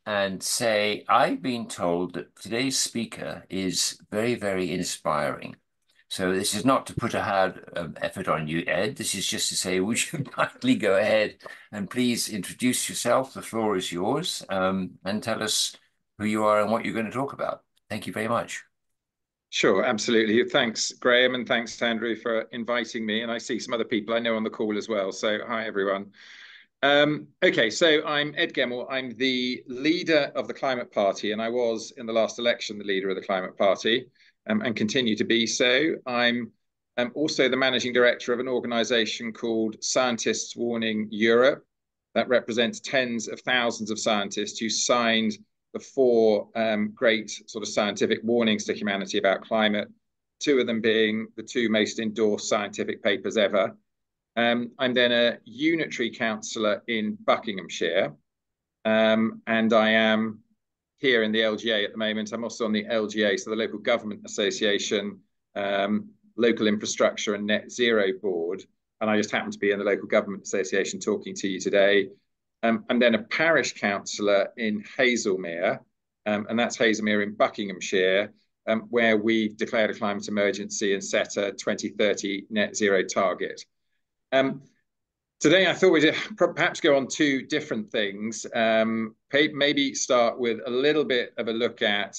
and say, I've been told that today's speaker is very, very inspiring. So this is not to put a hard effort on you, Ed. This is just to say, would you kindly go ahead and please introduce yourself? The floor is yours, and tell us who you are and what you're going to talk about. Thank you very much. Sure, absolutely. Thanks, Graham, and thanks, Andrew, for inviting me. And I see some other people I know on the call as well. So, hi, everyone. Okay, so I'm Ed Gemmell. I'm the leader of the Climate Party, and I was in the last election the leader of the Climate Party, and continue to be so. I'm also the managing director of an organisation called Scientists Warning Europe that represents tens of thousands of scientists who signed the four great sort of scientific warnings to humanity about climate, two of them being the two most endorsed scientific papers ever. I'm then a unitary councillor in Buckinghamshire, and I am here in the LGA at the moment. I'm also on the LGA, so the Local Government Association, Local Infrastructure and Net Zero Board, and I just happen to be in the Local Government Association talking to you today. I'm then a parish councillor in Hazlemere, and that's Hazlemere in Buckinghamshire, where we've declared a climate emergency and set a 2030 net zero target. Today, I thought we'd perhaps go on two different things. Maybe start with a little bit of a look at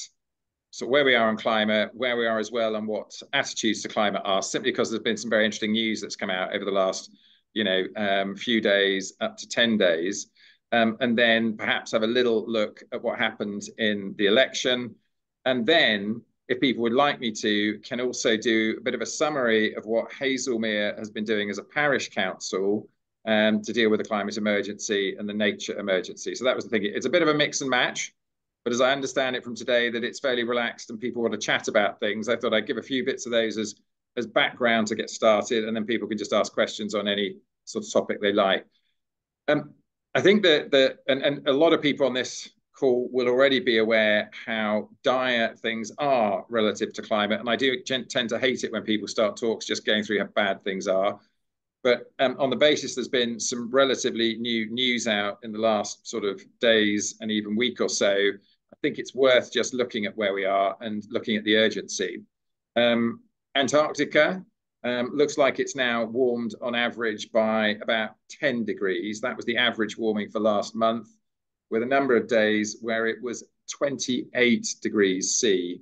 where we are on climate, where we are as well, and what attitudes to climate are, simply because there's been some very interesting news that's come out over the last few days, up to 10 days. And then perhaps have a little look at what happened in the election. And then, if people would like me to, can also do a bit of a summary of what Hazlemere has been doing as a parish council to deal with the climate emergency and the nature emergency. So that was the thing. It's a bit of a mix and match, but as I understand it from today, that it's fairly relaxed and people want to chat about things. I thought I'd give a few bits of those as background to get started, and then people can just ask questions on any sort of topic they like. I think and a lot of people on this call will already be aware how dire things are relative to climate. And I do tend to hate it when people start talks just going through how bad things are. But on the basis there's been some relatively new news out in the last sort of days and even week or so, I think it's worth just looking at where we are and looking at the urgency. Antarctica looks like it's now warmed on average by about 10 degrees. That was the average warming for last month, with a number of days where it was 28 degrees C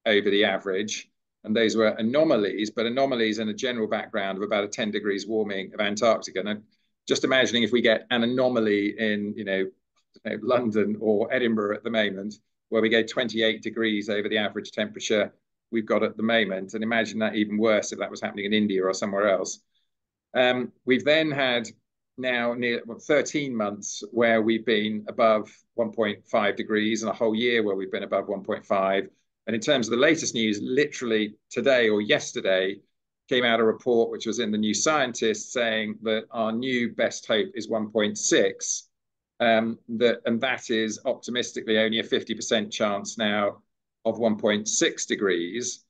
over the average. And those were anomalies, but anomalies in a general background of about a 10 degrees warming of Antarctica. And just imagining if we get an anomaly in, London or Edinburgh at the moment, where we go 28 degrees over the average temperature we've got at the moment, and imagine that even worse if that was happening in India or somewhere else. We've then had now near 13 months where we've been above 1.5 degrees and a whole year where we've been above 1.5. And in terms of the latest news, literally today or yesterday came out a report which was in the New Scientist saying that our new best hope is 1.6, and that is optimistically only a 50% chance now of 1.6 degrees.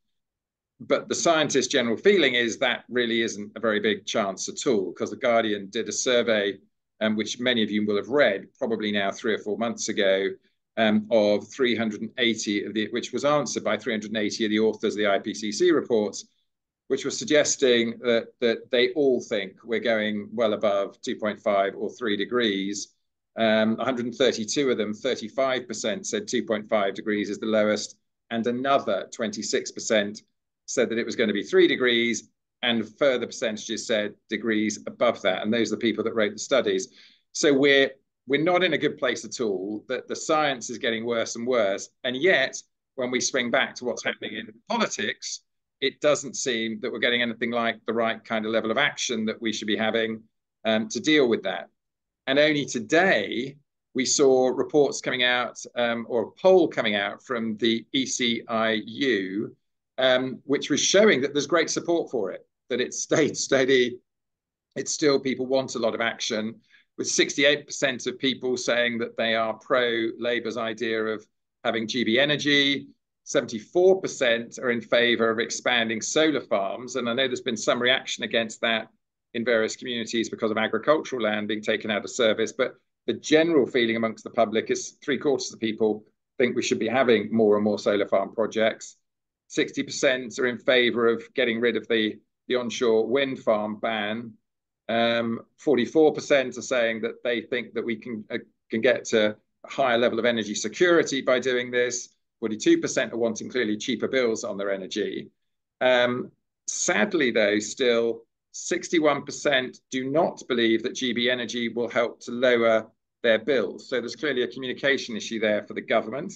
But the scientists' general feeling is that really isn't a very big chance at all, because The Guardian did a survey, which many of you will have read, probably now 3 or 4 months ago, of 380 of the, which was answered by 380 of the authors of the IPCC reports, which was suggesting that they all think we're going well above 2.5 or 3 degrees. 132 of them, 35% said 2.5 degrees is the lowest, and another 26% said that it was going to be 3 degrees, and further percentages said degrees above that. And those are the people that wrote the studies. So we're not in a good place at all, that the science is getting worse and worse. And yet, when we swing back to what's happening in politics, it doesn't seem that we're getting anything like the right kind of level of action that we should be having to deal with that. And only today, we saw reports coming out, or a poll coming out from the ECIU, which was showing that there's great support for it, that it's stayed steady. It's still, people want a lot of action, with 68% of people saying that they are pro Labour's idea of having GB energy. 74% are in favour of expanding solar farms. And I know there's been some reaction against that in various communities because of agricultural land being taken out of service. But the general feeling amongst the public is 3/4 of the people think we should be having more and more solar farm projects. 60% are in favour of getting rid of the onshore wind farm ban. 44% are saying that they think that we can get to a higher level of energy security by doing this. 42% are wanting clearly cheaper bills on their energy. Sadly, though, still 61% do not believe that GB Energy will help to lower their bills. So there's clearly a communication issue there for the government.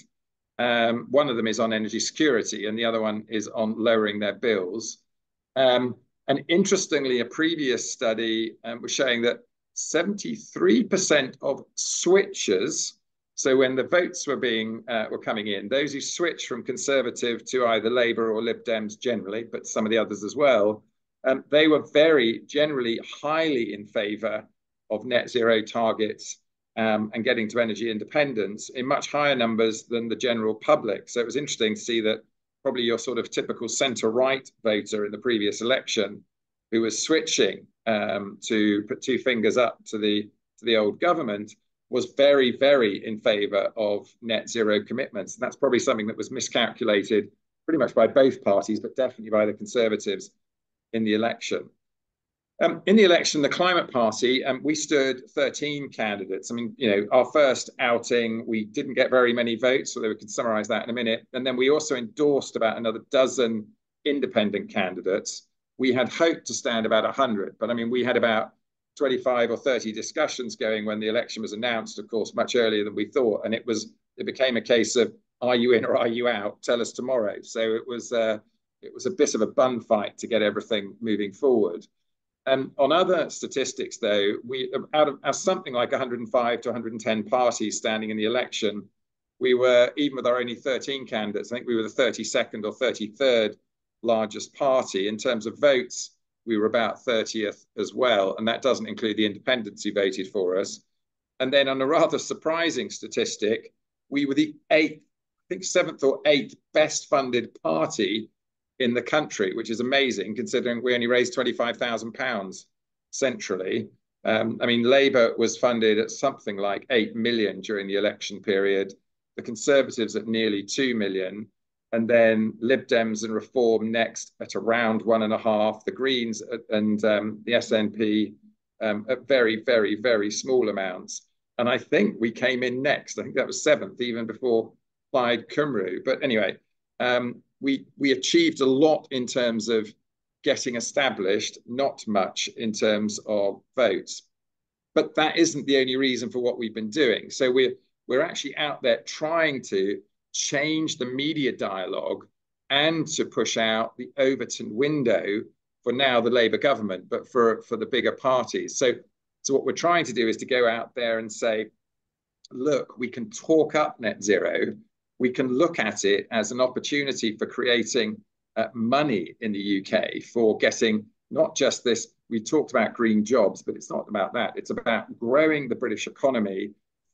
One of them is on energy security, and the other one is on lowering their bills. And interestingly, a previous study was showing that 73% of switchers, so when the votes were coming in, those who switched from Conservative to either Labour or Lib Dems generally, but some of the others as well, they were very generally highly in favour of net zero targets and getting to energy independence in much higher numbers than the general public. So it was interesting to see that probably your sort of typical centre-right voter in the previous election who was switching to put two fingers up to the old government was very, very in favour of net zero commitments. And that's probably something that was miscalculated pretty much by both parties, but definitely by the Conservatives in the election. In the election, the Climate Party, we stood 13 candidates. I mean, you know, our first outing, we didn't get very many votes, although we can summarise that in a minute. And then we also endorsed about another dozen independent candidates. We had hoped to stand about 100, but I mean, we had about 25 or 30 discussions going when the election was announced, of course, much earlier than we thought. And it became a case of, are you in or are you out? Tell us tomorrow. So it was a bit of a bun fight to get everything moving forward. On other statistics, though, we out of something like 105 to 110 parties standing in the election, we were, even with our only 13 candidates, I think we were the 32nd or 33rd largest party. In terms of votes, we were about 30th as well, and that doesn't include the independents who voted for us. And then on a rather surprising statistic, we were the seventh or eighth best funded party in the country, which is amazing considering we only raised £25,000 centrally. I mean, Labour was funded at something like 8 million during the election period, the Conservatives at nearly 2 million, and then Lib Dems and Reform next at around 1.5, the Greens and the SNP at very, very, very small amounts. And I think we came in next. I think that was 7th, even before Plaid Cymru. But anyway, we achieved a lot in terms of getting established, not much in terms of votes. But that isn't the only reason for what we've been doing. So we're actually out there trying to change the media dialogue and to push out the Overton window for now the Labour government, but for the bigger parties. So what we're trying to do is to go out there and say, look, we can talk up net zero. We can look at it as an opportunity for creating money in the UK, for getting not just this, we talked about green jobs, but it's not about that. It's about growing the British economy,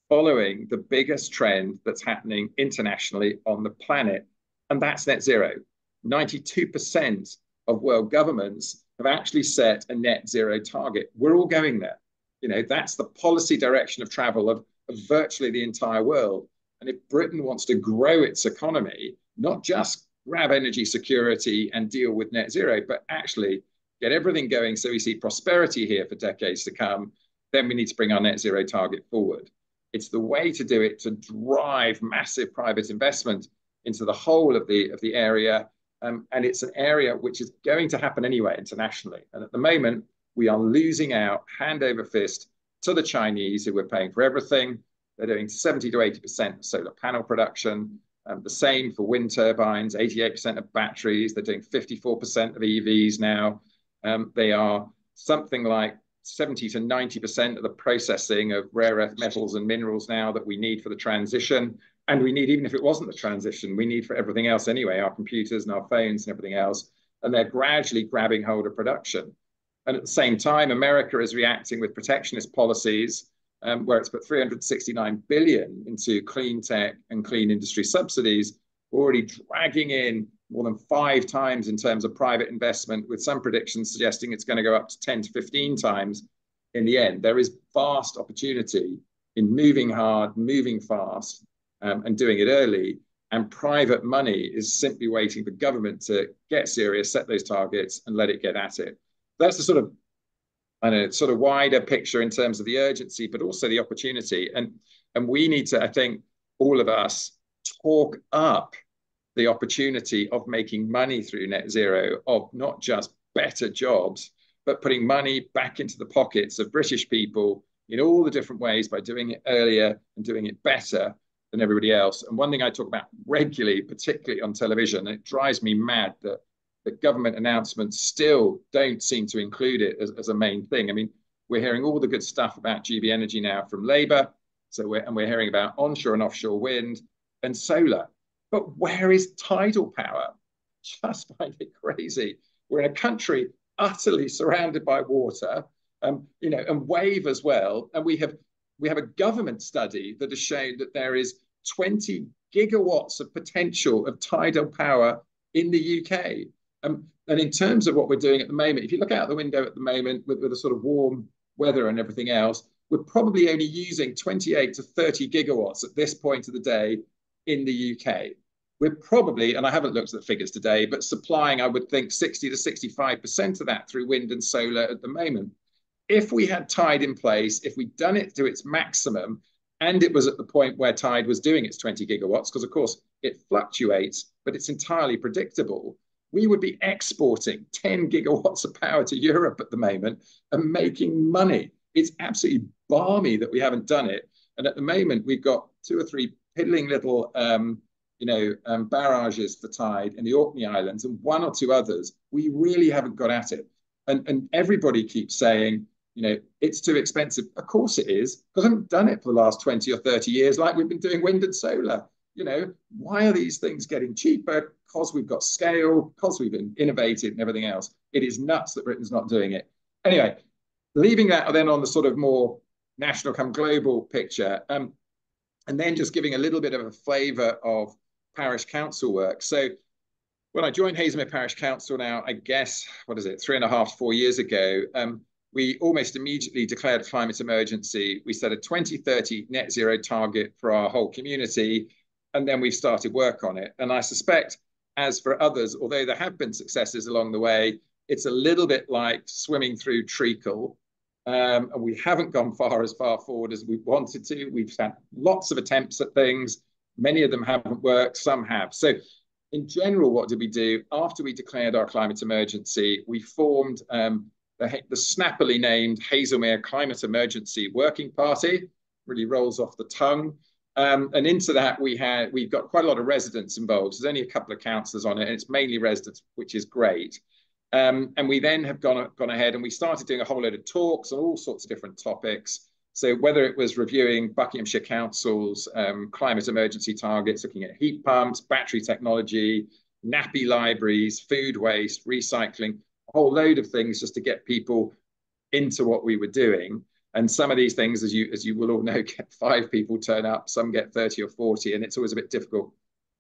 following the biggest trend that's happening internationally on the planet, and that's net zero. 92% of world governments have actually set a net zero target. We're all going there. You know, that's the policy direction of travel of virtually the entire world. And if Britain wants to grow its economy, not just grab energy security and deal with net zero, but actually get everything going so we see prosperity here for decades to come, then we need to bring our net zero target forward. It's the way to do it, to drive massive private investment into the whole of the area. And it's an area which is going to happen anyway internationally. And at the moment, we are losing out hand over fist to the Chinese, who we're paying for everything. They're doing 70 to 80% solar panel production. The same for wind turbines, 88% of batteries. They're doing 54% of EVs now. They are something like 70 to 90% of the processing of rare earth metals and minerals now that we need for the transition. And we need, even if it wasn't the transition, we need for everything else anyway, our computers and our phones and everything else. And they're gradually grabbing hold of production. And at the same time, America is reacting with protectionist policies where it's put 369 billion into clean tech and clean industry subsidies, already dragging in more than 5 times in terms of private investment, with some predictions suggesting it's going to go up to 10 to 15 times in the end. There is vast opportunity in moving hard, moving fast, and doing it early. And private money is simply waiting for government to get serious, set those targets, and let it get at it. That's the sort of, I know, sort of wider picture in terms of the urgency, but also the opportunity. And we need to, I think, all of us talk up the opportunity of making money through net zero, of not just better jobs, but putting money back into the pockets of British people in all the different ways by doing it earlier and doing it better than everybody else. And one thing I talk about regularly, particularly on television, and it drives me mad that government announcements still don't seem to include it as a main thing. I mean, we're hearing all the good stuff about GB Energy now from Labour, we're hearing about onshore and offshore wind and solar. But where is tidal power? Just find it crazy. We're in a country utterly surrounded by water, and wave as well. And we have a government study that has shown that there is 20 gigawatts of potential of tidal power in the UK. And in terms of what we're doing at the moment, if you look out the window at the moment with the sort of warm weather and everything else, we're probably only using 28 to 30 gigawatts at this point of the day in the UK. We're probably, and I haven't looked at the figures today, but supplying, I would think, 60 to 65% of that through wind and solar at the moment. If we had tide in place, if we'd done it to its maximum, and it was at the point where tide was doing its 20 gigawatts, because of course it fluctuates, but it's entirely predictable, we would be exporting 10 gigawatts of power to Europe at the moment and making money. It's absolutely balmy that we haven't done it. And at the moment, we've got 2 or 3 piddling little barrages for tide in the Orkney Islands and 1 or 2 others. We really haven't got at it. And everybody keeps saying, it's too expensive. Of course it is, because I haven't done it for the last 20 or 30 years like we've been doing wind and solar. Why are these things getting cheaper? Because we've got scale, because we've been innovated and everything else. It is nuts that Britain's not doing it. Anyway, leaving that then on the sort of more national come global picture, and then just giving a little bit of a flavour of parish council work. So when I joined Hazlemere Parish Council now, I guess, 3.5, 4 years ago, we almost immediately declared a climate emergency. We set a 2030 net zero target for our whole community, and then we've started work on it. And I suspect, as for others, although there have been successes along the way, it's a little bit like swimming through treacle. And we haven't gone as far forward as we wanted to. We've had lots of attempts at things. Many of them haven't worked, some have. So in general, what did we do? After we declared our climate emergency, we formed the snappily named Hazlemere Climate Emergency Working Party. Really rolls off the tongue. And into that, we've got quite a lot of residents involved. There's only a couple of councillors on it, and it's mainly residents, which is great. And we then have gone ahead and we started doing a whole load of talks on all sorts of different topics. So whether it was reviewing Buckinghamshire Council's climate emergency targets, looking at heat pumps, battery technology, nappy libraries, food waste, recycling, a whole load of things just to get people into what we were doing. And some of these things, as you will all know, get 5 people turn up, some get 30 or 40, and it's always a bit difficult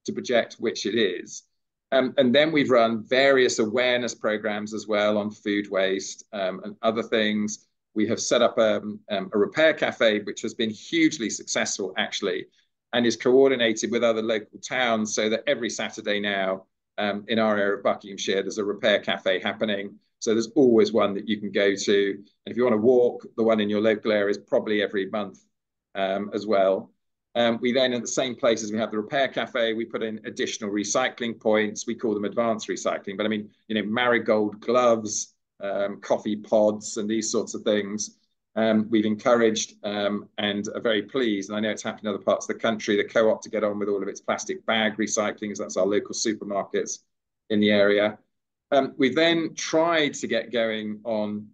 to project which it is. And then we've run various awareness programs as well on food waste and other things. We have set up a repair cafe, which has been hugely successful, actually, and is coordinated with other local towns so that every Saturday now in our area of Buckinghamshire, there's a repair cafe happening. So there's always one that you can go to. And if you want to walk, the one in your local area is probably every month as well. We then, at the same place as we have the repair cafe, we put in additional recycling points. We call them advanced recycling, but I mean, marigold gloves, coffee pods, and these sorts of things. We've encouraged and are very pleased, and I know it's happened in other parts of the country, the Co-op to get on with all of its plastic bag recycling, as that's our local supermarkets in the area. We've then tried to get going on,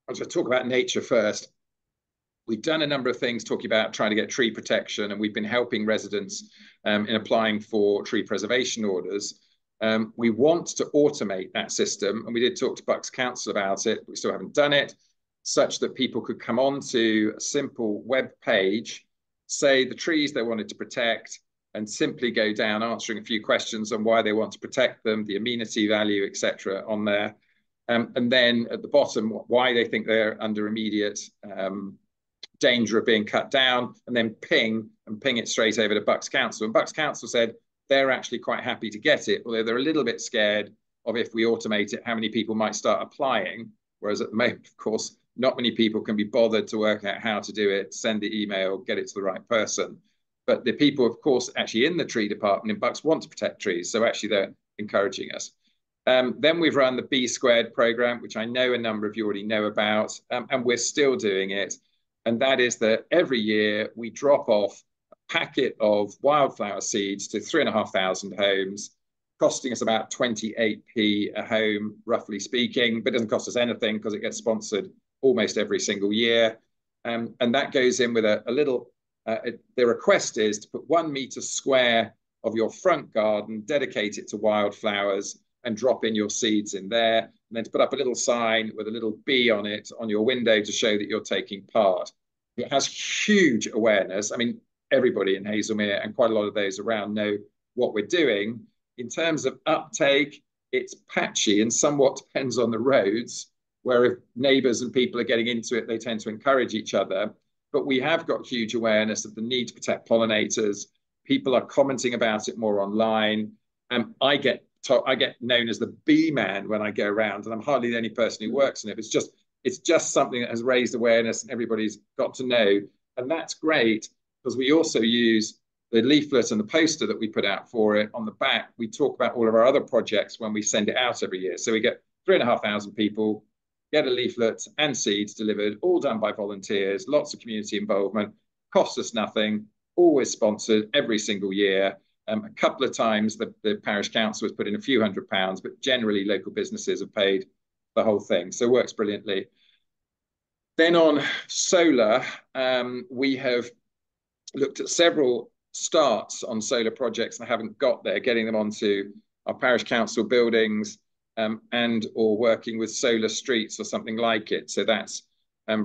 I'll just talk about nature first. We've done a number of things talking about trying to get tree protection, and we've been helping residents in applying for tree preservation orders. We want to automate that system, and we did talk to Bucks Council about it, but we still haven't done it, such that people could come onto a simple web page, say the trees they wanted to protect, and simply go down answering a few questions on why they want to protect them, the amenity value, etc., on there. And then at the bottom, why they think they're under immediate danger of being cut down, and then ping it straight over to Bucks Council. And Bucks Council said they're actually quite happy to get it, although they're a little bit scared of if we automate it, how many people might start applying. Whereas at the moment, of course, not many people can be bothered to work out how to do it, send the email, get it to the right person. But the people, of course, actually in the tree department in Bucks want to protect trees. So actually they're encouraging us. Then we've run the B squared program, which I know a number of you already know about, and we're still doing it. And that is that every year we drop off a packet of wildflower seeds to 3,500 homes, costing us about 28p a home, roughly speaking, but it doesn't cost us anything because it gets sponsored almost every single year. And that goes in with a little, the request is to put 1 meter square of your front garden, dedicate it to wildflowers, and drop in your seeds in there, and then to put up a little sign with a little bee on it on your window to show that you're taking part. It has huge awareness. I mean, everybody in Hazlemere and quite a lot of those around know what we're doing. In terms of uptake, it's patchy and somewhat depends on the roads, where if neighbours and people are getting into it, they tend to encourage each other. But we have got huge awareness of the need to protect pollinators. People are commenting about it more online. I get known as the bee man when I go around, and I'm hardly the only person who works in it. It's just something that has raised awareness and everybody's got to know. And that's great because we also use the leaflet and the poster that we put out for it. On the back, we talk about all of our other projects when we send it out every year. So we get 3,500 people, get a leaflet and seeds delivered, all done by volunteers, lots of community involvement, costs us nothing, always sponsored every single year. A couple of times the parish council has put in a few £100s, but generally local businesses have paid the whole thing. So it works brilliantly. Then on solar, we have looked at several starts on solar projects and haven't got there, getting them onto our parish council buildings and or working with solar streets or something like it. So that's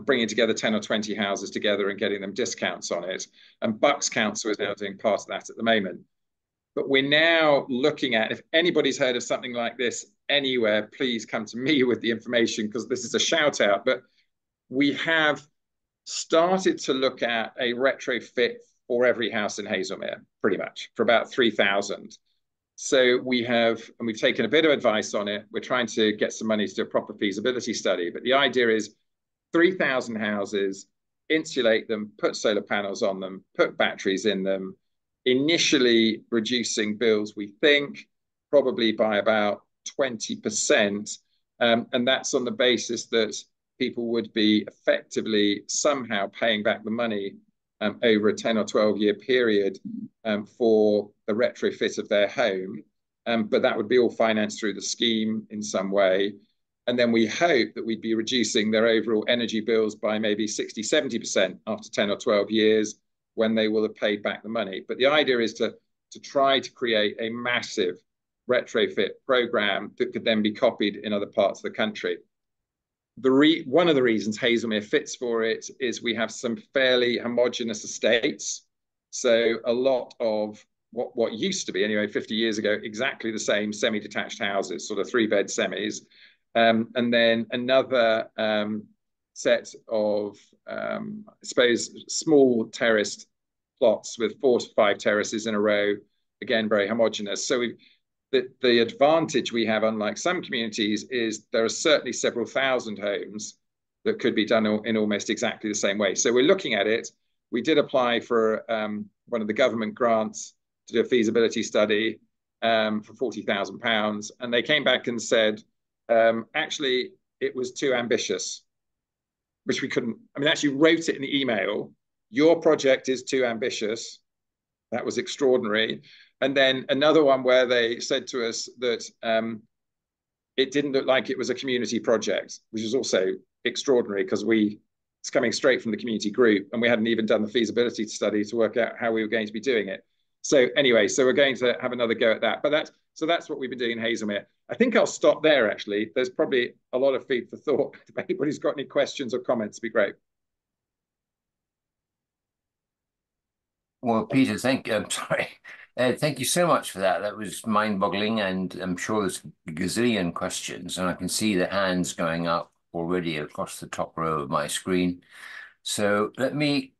bringing together 10 or 20 houses together and getting them discounts on it. And Bucks Council is now doing part of that at the moment. But we're now looking at, if anybody's heard of something like this anywhere, please come to me with the information because this is a shout out. But we have started to look at a retrofit for every house in Hazlemere, pretty much, for about 3,000. So we've taken a bit of advice on it. We're trying to get some money to do a proper feasibility study. But the idea is 3,000 houses, insulate them, put solar panels on them, put batteries in them, initially reducing bills, we think, probably by about 20%. And that's on the basis that people would be effectively somehow paying back the money over a 10 or 12-year period for the retrofit of their home. But that would be all financed through the scheme in some way. And then we hope that we'd be reducing their overall energy bills by maybe 60, 70% after 10 or 12 years when they will have paid back the money. But the idea is to try to create a massive retrofit program that could then be copied in other parts of the country. One of the reasons Hazlemere fits for it is we have some fairly homogenous estates. So a lot of what used to be, anyway, 50 years ago, exactly the same semi-detached houses, sort of 3-bed semis. And then another set of, I suppose, small terraced plots with 4 to 5 terraces in a row, again, very homogenous. So the advantage we have, unlike some communities, is there are certainly several thousand homes that could be done in almost exactly the same way. So we're looking at it. We did apply for one of the government grants to do a feasibility study for £40,000. And they came back and said, actually, it was too ambitious, which we couldn't, I mean, actually wrote it in the email. Your project is too ambitious. That was extraordinary. And then another one where they said to us that it didn't look like it was a community project, which is also extraordinary because it's coming straight from the community group and we hadn't even done the feasibility study to work out how we were going to be doing it. So anyway, so we're going to have another go at that. But that's what we've been doing in Hazlemere. I think I'll stop there, actually. There's probably a lot of food for thought. If anybody's got any questions or comments, it'd be great. Well, Peter, thank you so much for that. That was mind-boggling, and I'm sure there's a gazillion questions, and I can see the hands going up already across the top row of my screen. So let me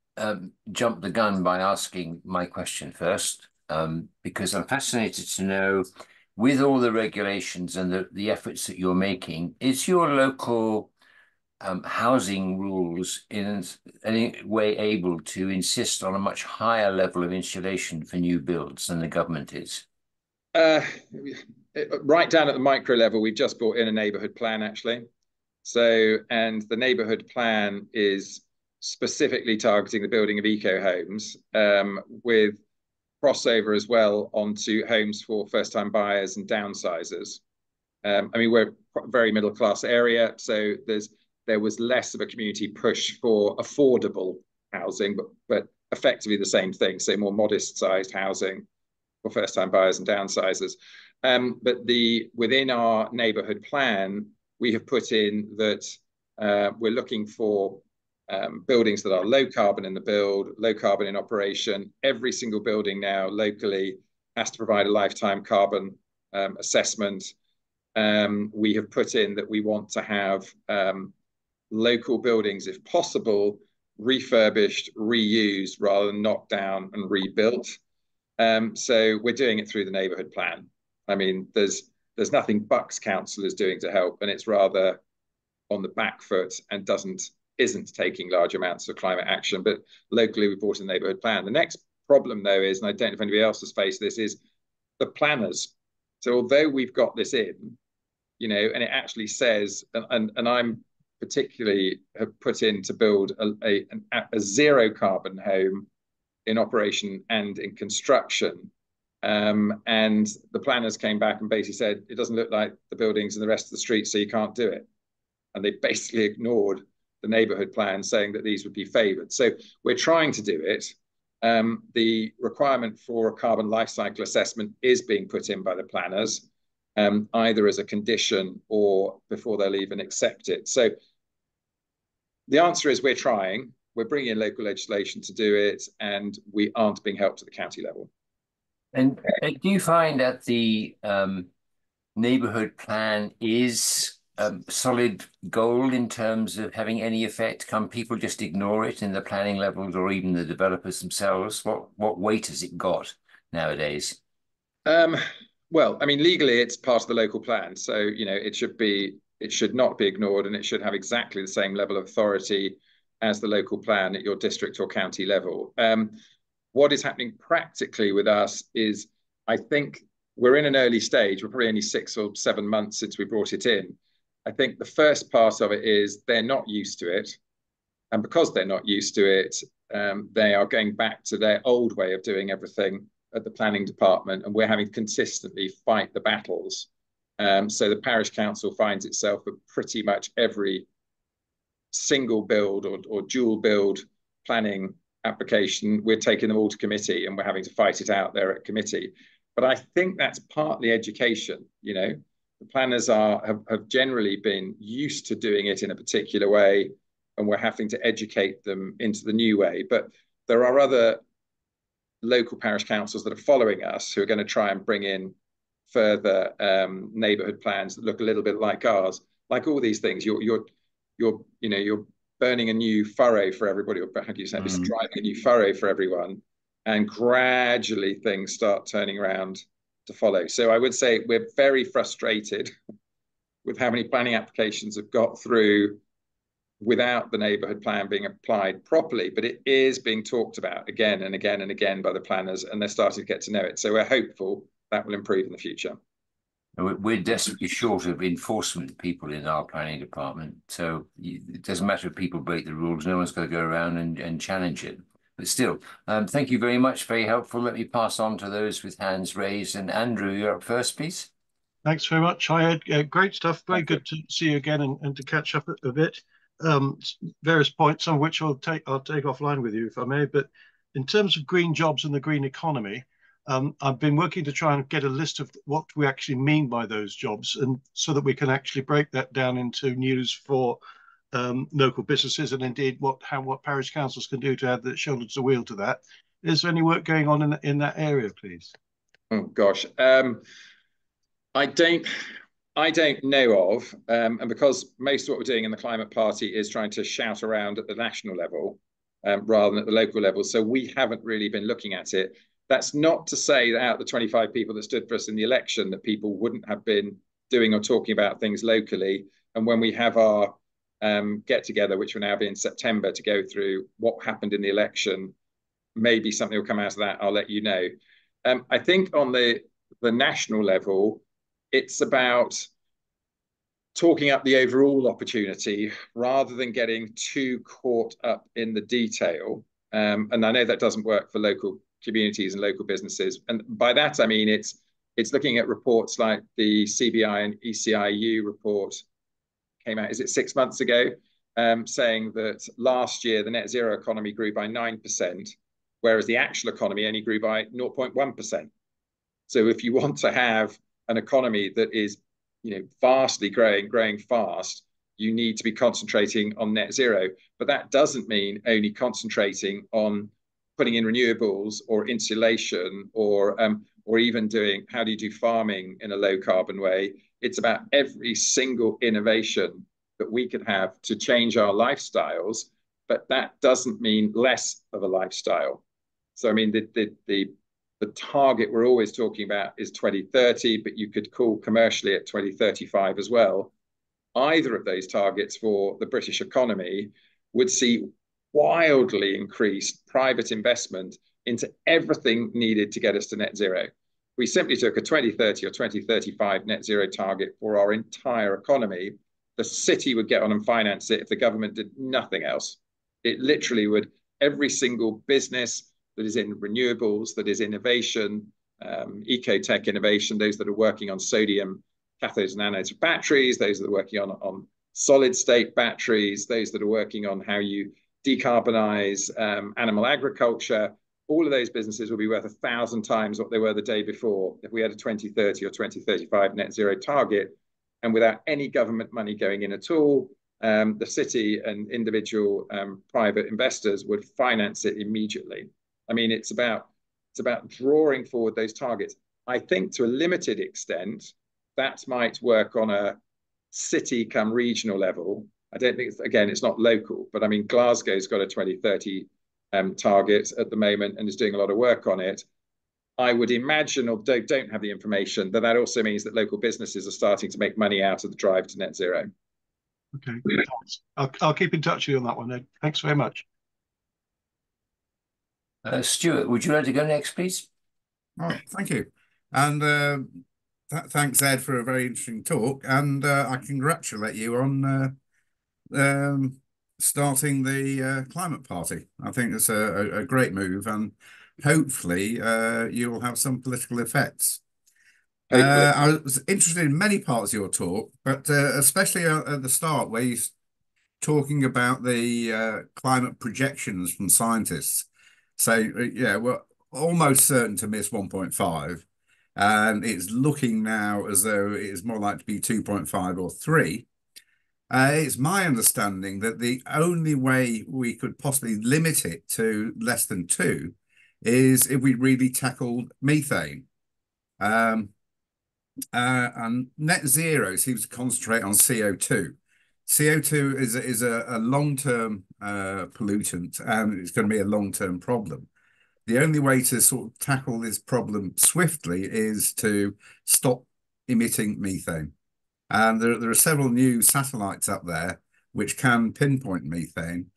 jump the gun by asking my question first, because I'm fascinated to know, with all the regulations and the efforts that you're making, is your local housing rules in any way able to insist on a much higher level of insulation for new builds than the government is? Uh, right down at the micro level, we've just brought in a neighbourhood plan actually. So, and the neighbourhood plan is specifically targeting the building of eco homes, with crossover as well onto homes for first-time buyers and downsizers. I mean, we're a very middle-class area, so there was less of a community push for affordable housing, but effectively the same thing, so more modest-sized housing for first-time buyers and downsizers. But within our neighbourhood plan, we have put in that we're looking for buildings that are low carbon in the build, low carbon in operation. Every single building now locally has to provide a lifetime carbon assessment. We have put in that we want to have local buildings, if possible, refurbished, reused, rather than knocked down and rebuilt. So we're doing it through the neighbourhood plan. I mean, there's nothing Bucks Council is doing to help, and it's rather on the back foot and isn't taking large amounts of climate action. But locally, we brought in the neighbourhood plan. The next problem, though, is, and I don't know if anybody else has faced this, is the planners. So although we've got this in, and it actually says, and I'm particularly have put in to build a zero carbon home in operation and in construction. And the planners came back and basically said, it doesn't look like the buildings and the rest of the street, so you can't do it. And they basically ignored the neighbourhood plan, saying that these would be favoured. So we're trying to do it. The requirement for a carbon life cycle assessment is being put in by the planners, either as a condition or before they'll even accept it. So the answer is we're trying. We're bringing in local legislation to do it, and we aren't being helped at the county level. And do you find that the neighbourhood plan is solid gold in terms of having any effect? Can people just ignore it in the planning levels or even the developers themselves? What weight has it got nowadays? Well, I mean, legally, it's part of the local plan, so it should not be ignored, and it should have exactly the same level of authority as the local plan at your district or county level. What is happening practically with us is, I think we're in an early stage. We're probably only 6 or 7 months since we brought it in. I think the first part of it is they're not used to it. And because they're not used to it, they are going back to their old way of doing everything at the planning department. And we're having to consistently fight the battles. So the parish council finds itself at pretty much every single build or dual build planning application, we're taking them all to committee and we're having to fight it out there at committee. But I think that's partly education. The planners have generally been used to doing it in a particular way, and we're having to educate them into the new way. But there are other local parish councils that are following us who are going to try and bring in further neighbourhood plans that look a little bit like ours. Like all these things, you're burning a new furrow for everybody, or how do you say this? Driving a new furrow for everyone, and gradually things start turning around to follow. So I would say we're very frustrated with how many planning applications have got through without the neighbourhood plan being applied properly, but it is being talked about again and again and again by the planners, and they're starting to get to know it. So we're hopeful that will improve in the future. We're desperately short of enforcement people in our planning department. So it doesn't matter if people break the rules, no one's going to go around and challenge it. But still, thank you very much. Very helpful. Let me pass on to those with hands raised. And Andrew, you're up first, please. Thanks very much. Hi, Ed. Great stuff. Very good to see you again and to catch up a bit. Various points, some of which I'll take offline with you, if I may. But in terms of green jobs and the green economy, I've been working to try and get a list of what we actually mean by those jobs, and so that we can actually break that down into news for local businesses, and indeed what parish councils can do to add the shoulder to the wheel to that. Is there any work going on in that area, please? Oh gosh, I I don't know of, and because most of what we're doing in the climate party is trying to shout around at the national level rather than at the local level, so we haven't really been looking at it. That's not to say that out of the 25 people that stood for us in the election, that people wouldn't have been doing or talking about things locally. And when we have our get together, which will now be in September, to go through what happened in the election, maybe something will come out of that. I'll let you know. I think on the national level, it's about talking up the overall opportunity rather than getting too caught up in the detail. And I know that doesn't work for local communities and local businesses. And by that, I mean, it's looking at reports like the CBI and ECIU report came out, is it 6 months ago, saying that last year the net zero economy grew by 9%, whereas the actual economy only grew by 0.1%. So if you want to have an economy that is, vastly growing fast, you need to be concentrating on net zero. But that doesn't mean only concentrating on putting in renewables or insulation or even doing, how do you do farming in a low carbon way? It's about every single innovation that we could have to change our lifestyles, but that doesn't mean less of a lifestyle. So, I mean, the target we're always talking about is 2030, but you could call commercially at 2035 as well. Either of those targets for the British economy would see wildly increased private investment into everything needed to get us to net zero. We simply took a 2030 or 2035 net zero target for our entire economy. The city would get on and finance it if the government did nothing else. It literally would, every single business that is in renewables, that is innovation, eco-tech innovation, those that are working on sodium cathodes and anodes of batteries, those that are working on solid state batteries, those that are working on how you decarbonize animal agriculture, all of those businesses will be worth 1,000 times what they were the day before if we had a 2030 or 2035 net zero target. And without any government money going in at all, the city and individual private investors would finance it immediately. I mean, it's about drawing forward those targets. I think to a limited extent, that might work on a city come regional level. I don't think, it's not local, but I mean, Glasgow's got a 2030 target at the moment and is doing a lot of work on it. I would imagine, although don't have the information, that also means that local businesses are starting to make money out of the drive to net zero. Okay, I'll keep in touch with you on that one, Ed. Thanks very much. Stuart, would you like to go next, please? Oh, thank you. And thanks, Ed, for a very interesting talk. And I congratulate you on starting the climate party. I think it's a great move, and hopefully you will have some political effects. I was interested in many parts of your talk, but especially at the start where you're talking about the climate projections from scientists. So, yeah, we're almost certain to miss 1.5, and it's looking now as though it is more likely to be 2.5 or 3. It's my understanding that the only way we could possibly limit it to less than 2 is if we really tackled methane. And net zero seems to concentrate on CO2. CO2 is a long-term pollutant, and it's going to be a long-term problem. The only way to sort of tackle this problem swiftly is to stop emitting methane. And there are several new satellites up there which can pinpoint methane.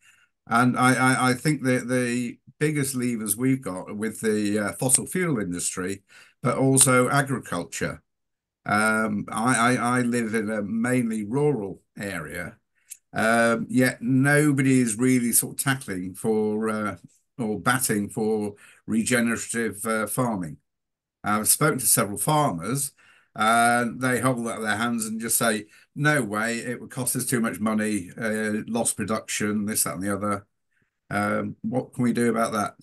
And I think that the biggest levers we've got with the fossil fuel industry, but also agriculture. I live in a mainly rural area, yet nobody is really sort of tackling for or batting for regenerative farming. I've spoken to several farmers, and they hold out their hands and just say, no way, it would cost us too much money, lost production, this, that, and the other. What can we do about that?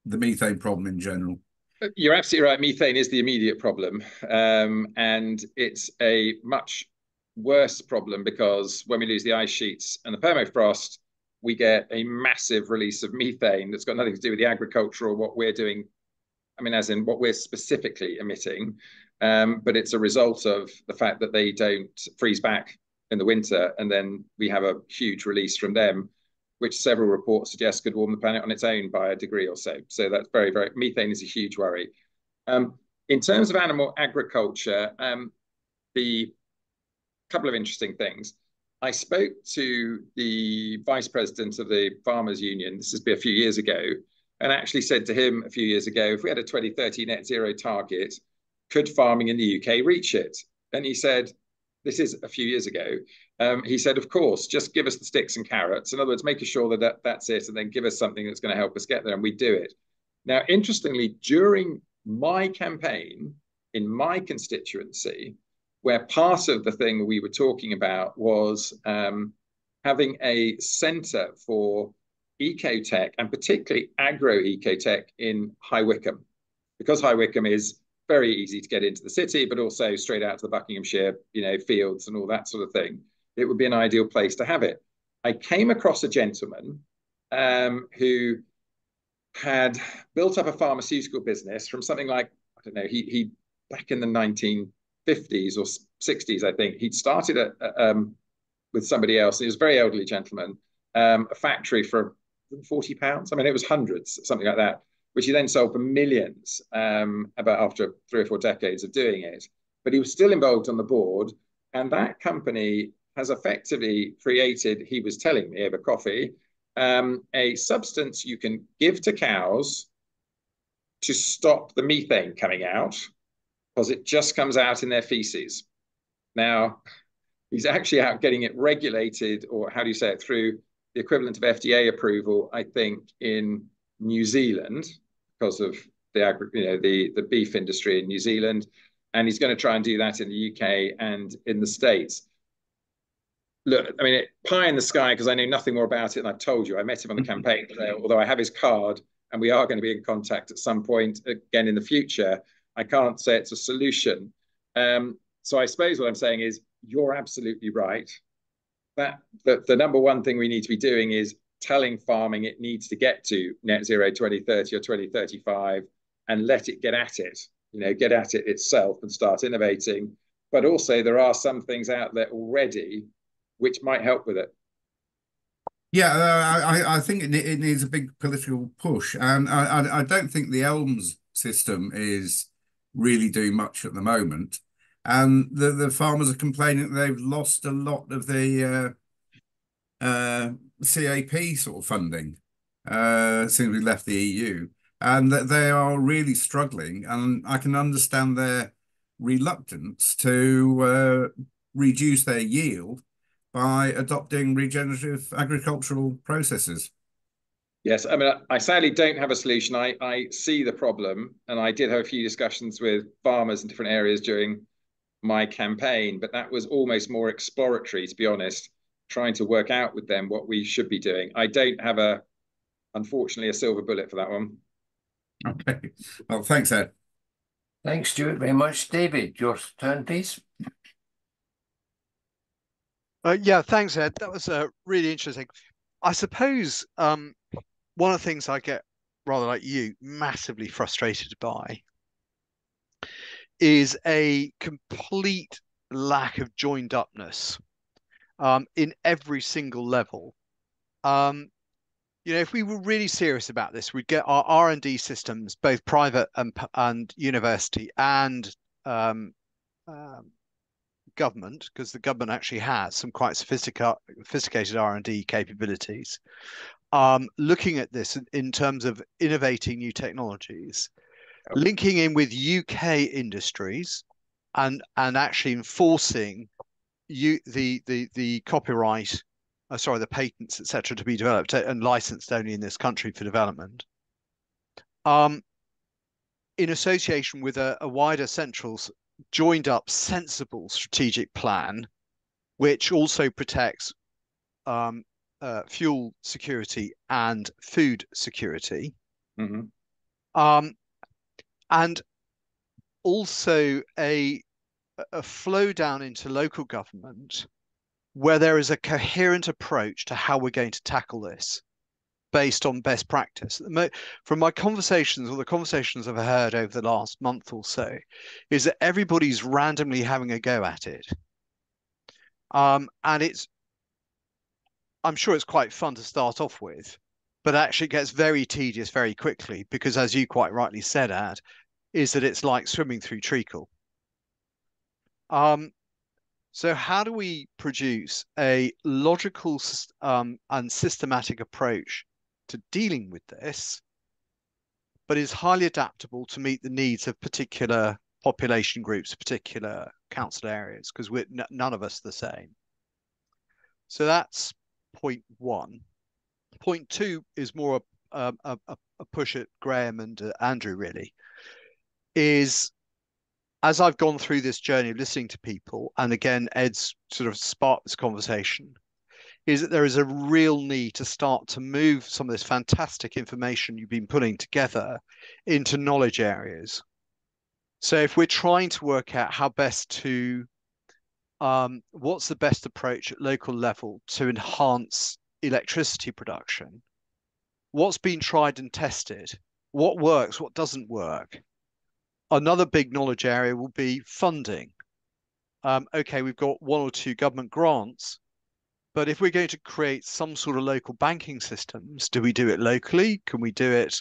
The methane problem in general. You're absolutely right. Methane is the immediate problem. And it's a much worse problem because when we lose the ice sheets and the permafrost, we get a massive release of methane that's got nothing to do with the agriculture or what we're doing I mean, as in what we're specifically emitting, but it's a result of the fact that they don't freeze back in the winter, and then we have a huge release from them, which several reports suggest could warm the planet on its own by a degree or so. So that's very, very, methane is a huge worry. In terms of animal agriculture, the couple of interesting things. I spoke to the vice president of the Farmers Union, this has been a few years ago, and actually said to him a few years ago, if we had a 2030 net zero target, could farming in the UK reach it? And he said, this is a few years ago, he said, of course, just give us the sticks and carrots. In other words, make sure that's it, and then give us something that's going to help us get there, and we do it. Now, interestingly, during my campaign in my constituency, where part of the thing we were talking about was having a centre for ecotech, and particularly agro-ecotech in High Wycombe, because High Wycombe is very easy to get into the city, but also straight out to the Buckinghamshire, fields and all that sort of thing. It would be an ideal place to have it. I came across a gentleman who had built up a pharmaceutical business from something like, I don't know, he back in the 1950s or 60s, I think, he'd started with somebody else. He was a very elderly gentleman, a factory for £40. I mean, it was hundreds, something like that, which he then sold for millions about after 3 or 4 decades of doing it. But he was still involved on the board, and that company has effectively created, he was telling me over coffee, a substance you can give to cows to stop the methane coming out, because it just comes out in their feces. Now, he's actually out getting it regulated, or how do you say it, through the equivalent of FDA approval, I think, in New Zealand, because of the beef industry in New Zealand, and he's going to try and do that in the UK and in the States. Look, I mean, pie in the sky, because I know nothing more about it, and I've told you, I met him on the campaign trail, although I have his card, and we are going to be in contact at some point again in the future. I can't say it's a solution. So I suppose what I'm saying is, you're absolutely right. That the number one thing we need to be doing is telling farming it needs to get to net zero 2030 or 2035, and let it get at it, get at it itself and start innovating. But also there are some things out there already which might help with it. Yeah, I think it needs a big political push, and I don't think the ELMS system is really doing much at the moment. And the farmers are complaining that they've lost a lot of the CAP sort of funding since we left the EU, and that they are really struggling. And I can understand their reluctance to reduce their yield by adopting regenerative agricultural processes. Yes, I mean, I sadly don't have a solution. I see the problem, and I did have a few discussions with farmers in different areas during my campaign, but that was almost more exploratory, to be honest, trying to work out with them what we should be doing. I don't have unfortunately, a silver bullet for that one. Okay. Well, thanks, Ed. Thanks, Stuart, very much. David, your turn, please. Yeah, thanks, Ed. That was really interesting. I suppose one of the things I get, rather like you, massively frustrated by is a complete lack of joined upness in every single level. If we were really serious about this, we'd get our R&D systems, both private and university and government, because the government actually has some quite sophisticated R&D capabilities, looking at this in terms of innovating new technologies, linking in with UK industries, and actually enforcing the copyright, the patents, etc., to be developed and licensed only in this country for development, in association with a wider central joined up sensible strategic plan, which also protects fuel security and food security. Mm-hmm. And also a flow down into local government where there is a coherent approach to how we're going to tackle this. based on best practice. From my conversations or the conversations I've heard over the last month or so, is that everybody's randomly having a go at it. And I'm sure it's quite fun to start off with, but actually it gets very tedious very quickly because, as you quite rightly said, Ad, is that it's like swimming through treacle. So how do we produce a logical and systematic approach to dealing with this, but is highly adaptable to meet the needs of particular population groups, particular council areas, because none of us are the same. So that's point one. Point two is more a push at Graham and Andrew, really, is as I've gone through this journey of listening to people, and again, Ed's sort of sparked this conversation, is that there is a real need to start to move some of this fantastic information you've been putting together into knowledge areas. So if we're trying to work out how best to, what's the best approach at local level to enhance electricity production, what's been tried and tested, what works, what doesn't work. Another big knowledge area will be funding. Okay, we've got one or two government grants, but if we're going to create some sort of local banking systems, do we do it locally? Can we do it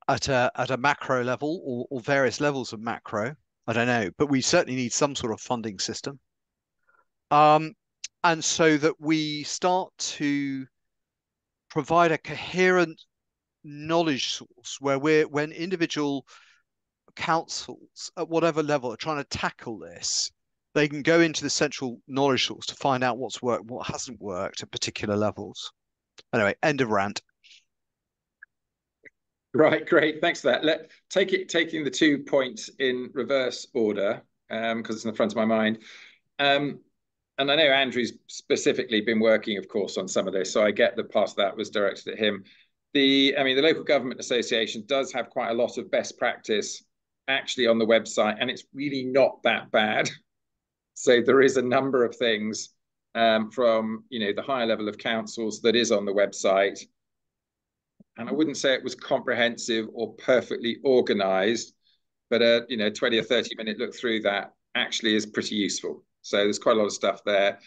at a macro level or various levels of macro? I don't know, but we certainly need some sort of funding system. And so that we start to provide a coherent knowledge source where when individual councils at whatever level are trying to tackle this, they can go into the central knowledge source to find out what's worked, what hasn't worked at particular levels. Anyway, end of rant. Right, great. Thanks for that. Taking the 2 points in reverse order, because it's in the front of my mind. And I know Andrew's specifically been working, of course, on some of this, so I get that part of that was directed at him. The Local Government Association does have quite a lot of best practice actually on the website, and it's really not that bad. So there is a number of things from the higher level of councils that is on the website. And I wouldn't say it was comprehensive or perfectly organized, but a 20 or 30 minute look through that actually is pretty useful. So there's quite a lot of stuff there.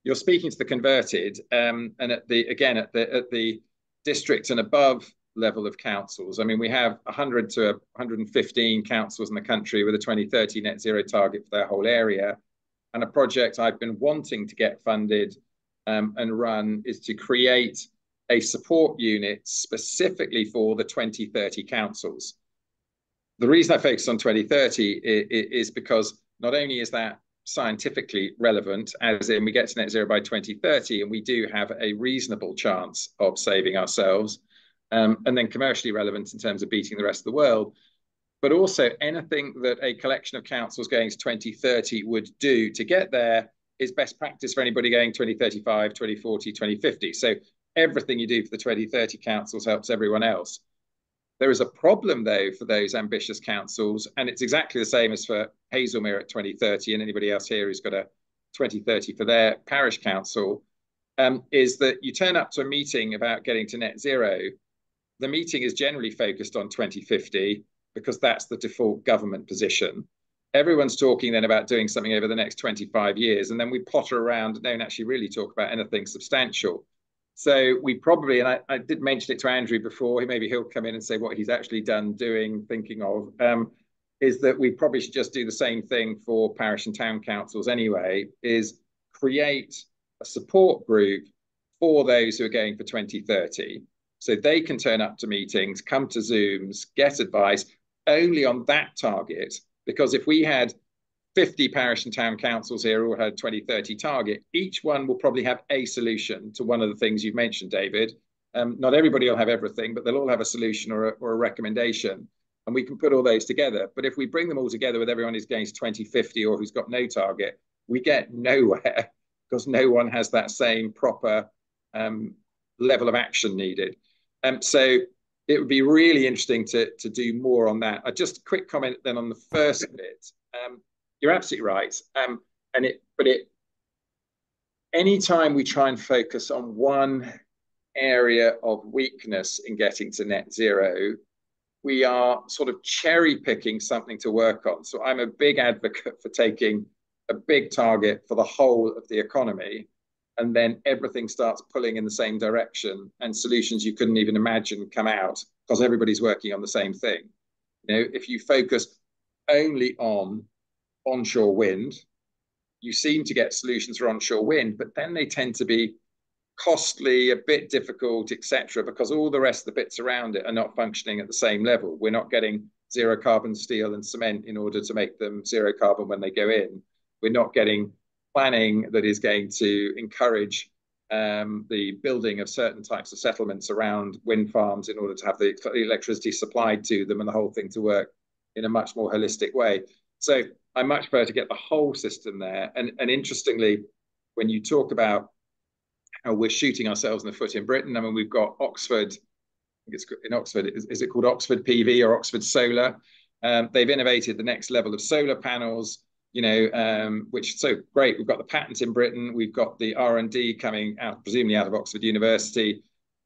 You're speaking to the converted, and at the district and above level of councils. I mean, we have 100 to 115 councils in the country with a 2030 net zero target for their whole area. And a project I've been wanting to get funded and run is to create a support unit specifically for the 2030 councils. The reason I focus on 2030 is because not only is that scientifically relevant, as in we get to net zero by 2030, and we do have a reasonable chance of saving ourselves, and then commercially relevant in terms of beating the rest of the world, but also anything that a collection of councils going to 2030 would do to get there is best practice for anybody going 2035, 2040, 2050. So everything you do for the 2030 councils helps everyone else. There is a problem, though, for those ambitious councils, and it's exactly the same as for Hazlemere at 2030 and anybody else here who's got a 2030 for their parish council, is that you turn up to a meeting about getting to net zero. The meeting is generally focused on 2050 because that's the default government position. Everyone's talking then about doing something over the next 25 years, and then we potter around and don't actually really talk about anything substantial. So we probably, and I did mention it to Andrew before, maybe he'll come in and say what he's actually done, doing, thinking of, is that we probably should just do the same thing for parish and town councils anyway, is create a support group for those who are going for 2030. So they can turn up to meetings, come to Zooms, get advice only on that target. Because if we had 50 parish and town councils here who had a 2030 target, each one will probably have a solution to one of the things you've mentioned, David. Not everybody will have everything, but they'll all have a solution or a recommendation. And we can put all those together. But if we bring them all together with everyone who's going to 2050 or who's got no target, we get nowhere because no one has that same proper level of action needed. So it would be really interesting to do more on that. Just a quick comment then on the first bit. You're absolutely right. anytime we try and focus on one area of weakness in getting to net zero, we are sort of cherry picking something to work on. So I'm a big advocate for taking a big target for the whole of the economy, and then everything starts pulling in the same direction, and solutions you couldn't even imagine come out because everybody's working on the same thing. You know, if you focus only on onshore wind, you seem to get solutions for onshore wind, but then they tend to be costly, a bit difficult, etc., because all the rest of the bits around it are not functioning at the same level. We're not getting zero carbon steel and cement in order to make them zero carbon when they go in. We're not getting planning that is going to encourage the building of certain types of settlements around wind farms in order to have the electricity supplied to them and the whole thing to work in a much more holistic way. So I much prefer to get the whole system there. And interestingly, when you talk about how we're shooting ourselves in the foot in Britain, I mean, we've got Oxford, I think it's in Oxford, is it called Oxford PV or Oxford Solar? They've innovated the next level of solar panels, you know, which is so great. We've got the patent in Britain. We've got the R&D coming out, presumably out of Oxford University.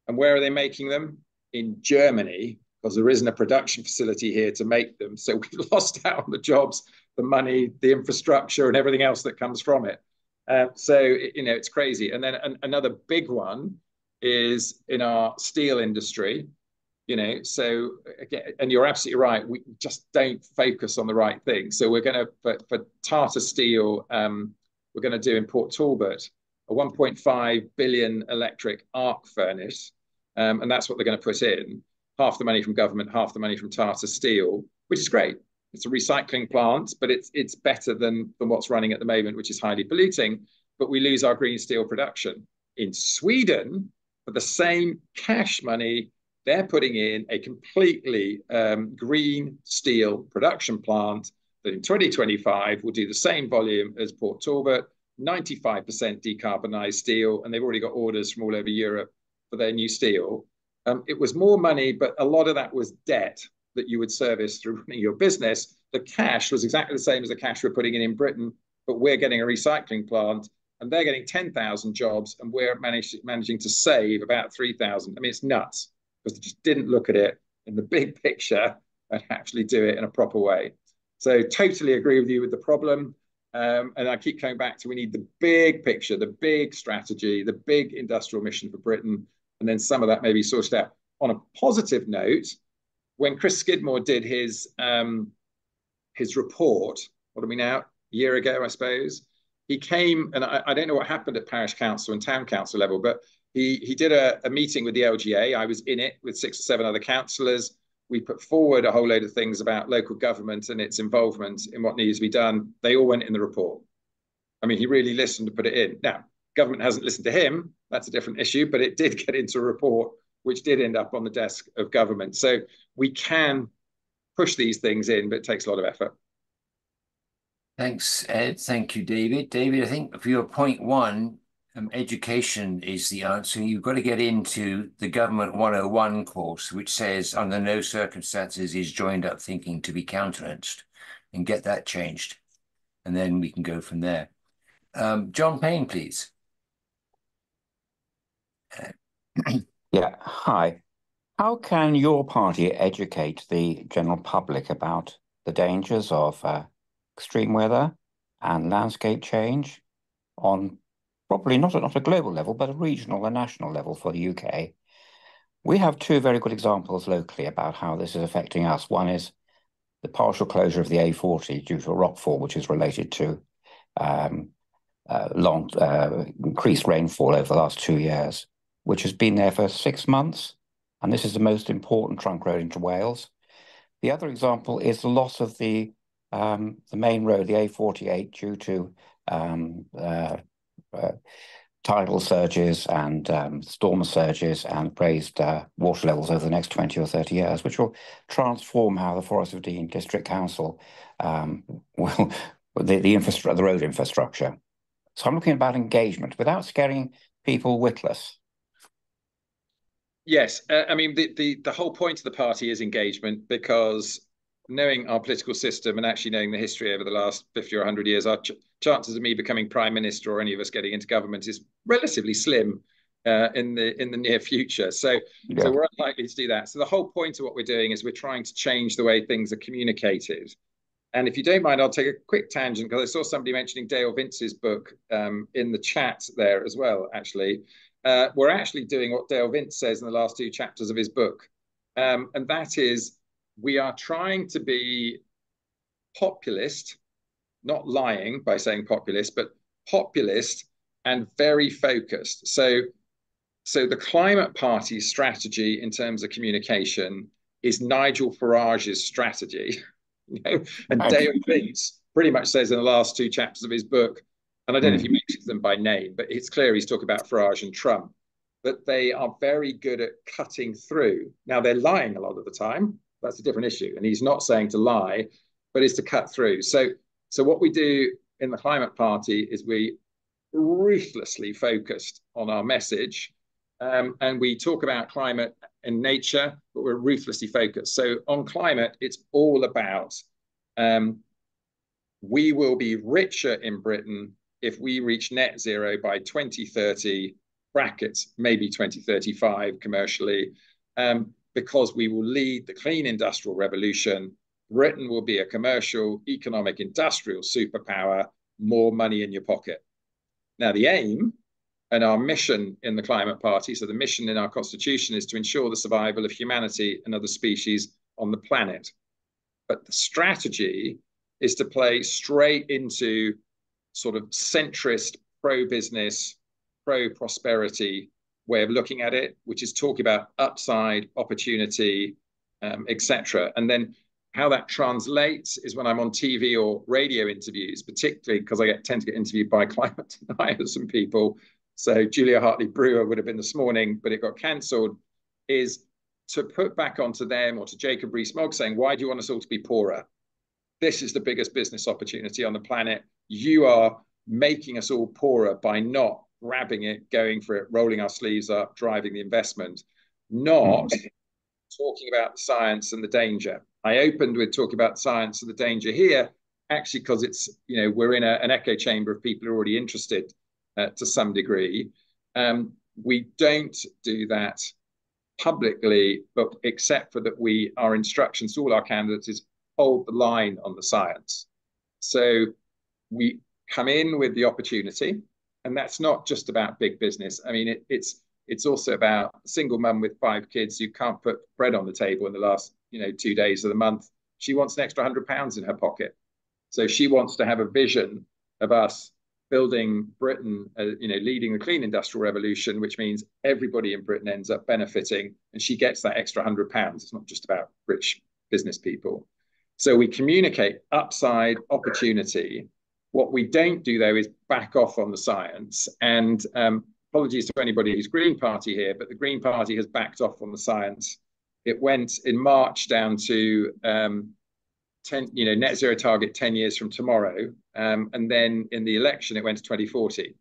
And where are they making them? In Germany, because there isn't a production facility here to make them. So we've lost out on the jobs, the money, the infrastructure, and everything else that comes from it. So, you know, it's crazy. And then another big one is in our steel industry, you know, so again, and you're absolutely right, we just don't focus on the right thing. So we're going to, for Tata Steel, we're going to do in Port Talbot a 1.5 billion electric arc furnace. And that's what they're going to put in. Half the money from government, half the money from Tata Steel, which is great. It's a recycling plant, but it's better than what's running at the moment, which is highly polluting. But we lose our green steel production. In Sweden, for the same cash money, they're putting in a completely green steel production plant that in 2025 will do the same volume as Port Talbot, 95% decarbonized steel, and they've already got orders from all over Europe for their new steel. It was more money, but a lot of that was debt that you would service through running your business. The cash was exactly the same as the cash we're putting in Britain, but we're getting a recycling plant and they're getting 10,000 jobs and we're managing to save about 3,000. I mean, it's nuts because they just didn't look at it in the big picture and actually do it in a proper way. So totally agree with you with the problem. And I keep coming back to we need the big picture, the big strategy, the big industrial mission for Britain. And then some of that may be sorted out. On a positive note, when Chris Skidmore did his report, what are we now? A year ago, I suppose, he came, and I don't know what happened at parish council and town council level, but he did a meeting with the LGA. I was in it with 6 or 7 other councillors. We put forward a whole load of things about local government and its involvement in what needs to be done. They all went in the report. I mean, he really listened to put it in. Now, government hasn't listened to him. That's a different issue, but it did get into a report which did end up on the desk of government. So we can push these things in, but it takes a lot of effort. Thanks, Ed. Thank you, David. David, I think for your point one, education is the answer. You've got to get into the Government 101 course, which says under no circumstances is joined up thinking to be countenanced, and get that changed. And then we can go from there. John Payne, please. Yeah, hi. How can your party educate the general public about the dangers of extreme weather and landscape change on probably not a global level, but a regional and national level for the UK? We have 2 very good examples locally about how this is affecting us. One is the partial closure of the A40 due to a rockfall, which is related to increased rainfall over the last 2 years, which has been there for 6 months. And this is the most important trunk road into Wales. The other example is the loss of the main road, the A48, due to tidal surges and storm surges and raised water levels over the next 20 or 30 years, which will transform how the Forest of Dean District Council will the road infrastructure. So I'm looking about engagement without scaring people witless. Yes, I mean the whole point of the party is engagement, because knowing our political system and actually knowing the history over the last 50 or 100 years, our chances of me becoming prime minister or any of us getting into government is relatively slim in the near future. So we're unlikely to do that. So the whole point of what we're doing is we're trying to change the way things are communicated. And if you don't mind, I'll take a quick tangent because I saw somebody mentioning Dale Vince's book in the chat there as well, actually. We're actually doing what Dale Vince says in the last 2 chapters of his book. And that is, we are trying to be populist, not lying by saying populist, but populist and very focused. So the Climate Party's strategy in terms of communication is Nigel Farage's strategy. And Dale Vince pretty much says in the last 2 chapters of his book, and I don't know if he mentions them by name, but it's clear he's talking about Farage and Trump, that they are very good at cutting through. Now, they're lying a lot of the time. That's a different issue. And he's not saying to lie, but is to cut through. So what we do in the Climate Party is we ruthlessly focused on our message. And we talk about climate and nature, but we're ruthlessly focused. So on climate, it's all about we will be richer in Britain if we reach net zero by 2030, brackets, maybe 2035 commercially, because we will lead the clean industrial revolution. Britain will be a commercial, economic, industrial superpower, more money in your pocket. Now, the aim and our mission in the Climate Party, so the mission in our constitution, is to ensure the survival of humanity and other species on the planet. But the strategy is to play straight into sort of centrist, pro-business, pro-prosperity way of looking at it, which is talking about upside, opportunity, etc. And then how that translates is when I'm on TV or radio interviews, particularly because I tend to get interviewed by climate deniers and people. So Julia Hartley-Brewer would have been this morning, but it got cancelled, is to put back onto them or to Jacob Rees-Mogg saying, why do you want us all to be poorer? This is the biggest business opportunity on the planet. You are making us all poorer by not grabbing it, going for it, rolling our sleeves up, driving the investment, not talking about the science and the danger. I opened with talking about science and the danger here, actually, because it's, we're in an echo chamber of people who are already interested to some degree. We don't do that publicly, but except for that our instructions to all our candidates is hold the line on the science. So we come in with the opportunity, and that's not just about big business. I mean, it's also about a single mum with 5 kids who can't put bread on the table in the last 2 days of the month. She wants an extra £100 in her pocket. So she wants to have a vision of us building Britain, leading the clean industrial revolution, which means everybody in Britain ends up benefiting, and she gets that extra £100. It's not just about rich business people. So we communicate upside, opportunity. What we don't do, though, is back off on the science. And apologies to anybody who's Green Party here, but the Green Party has backed off on the science. It went in March down to net zero target 10 years from tomorrow. And then in the election, it went to 2040.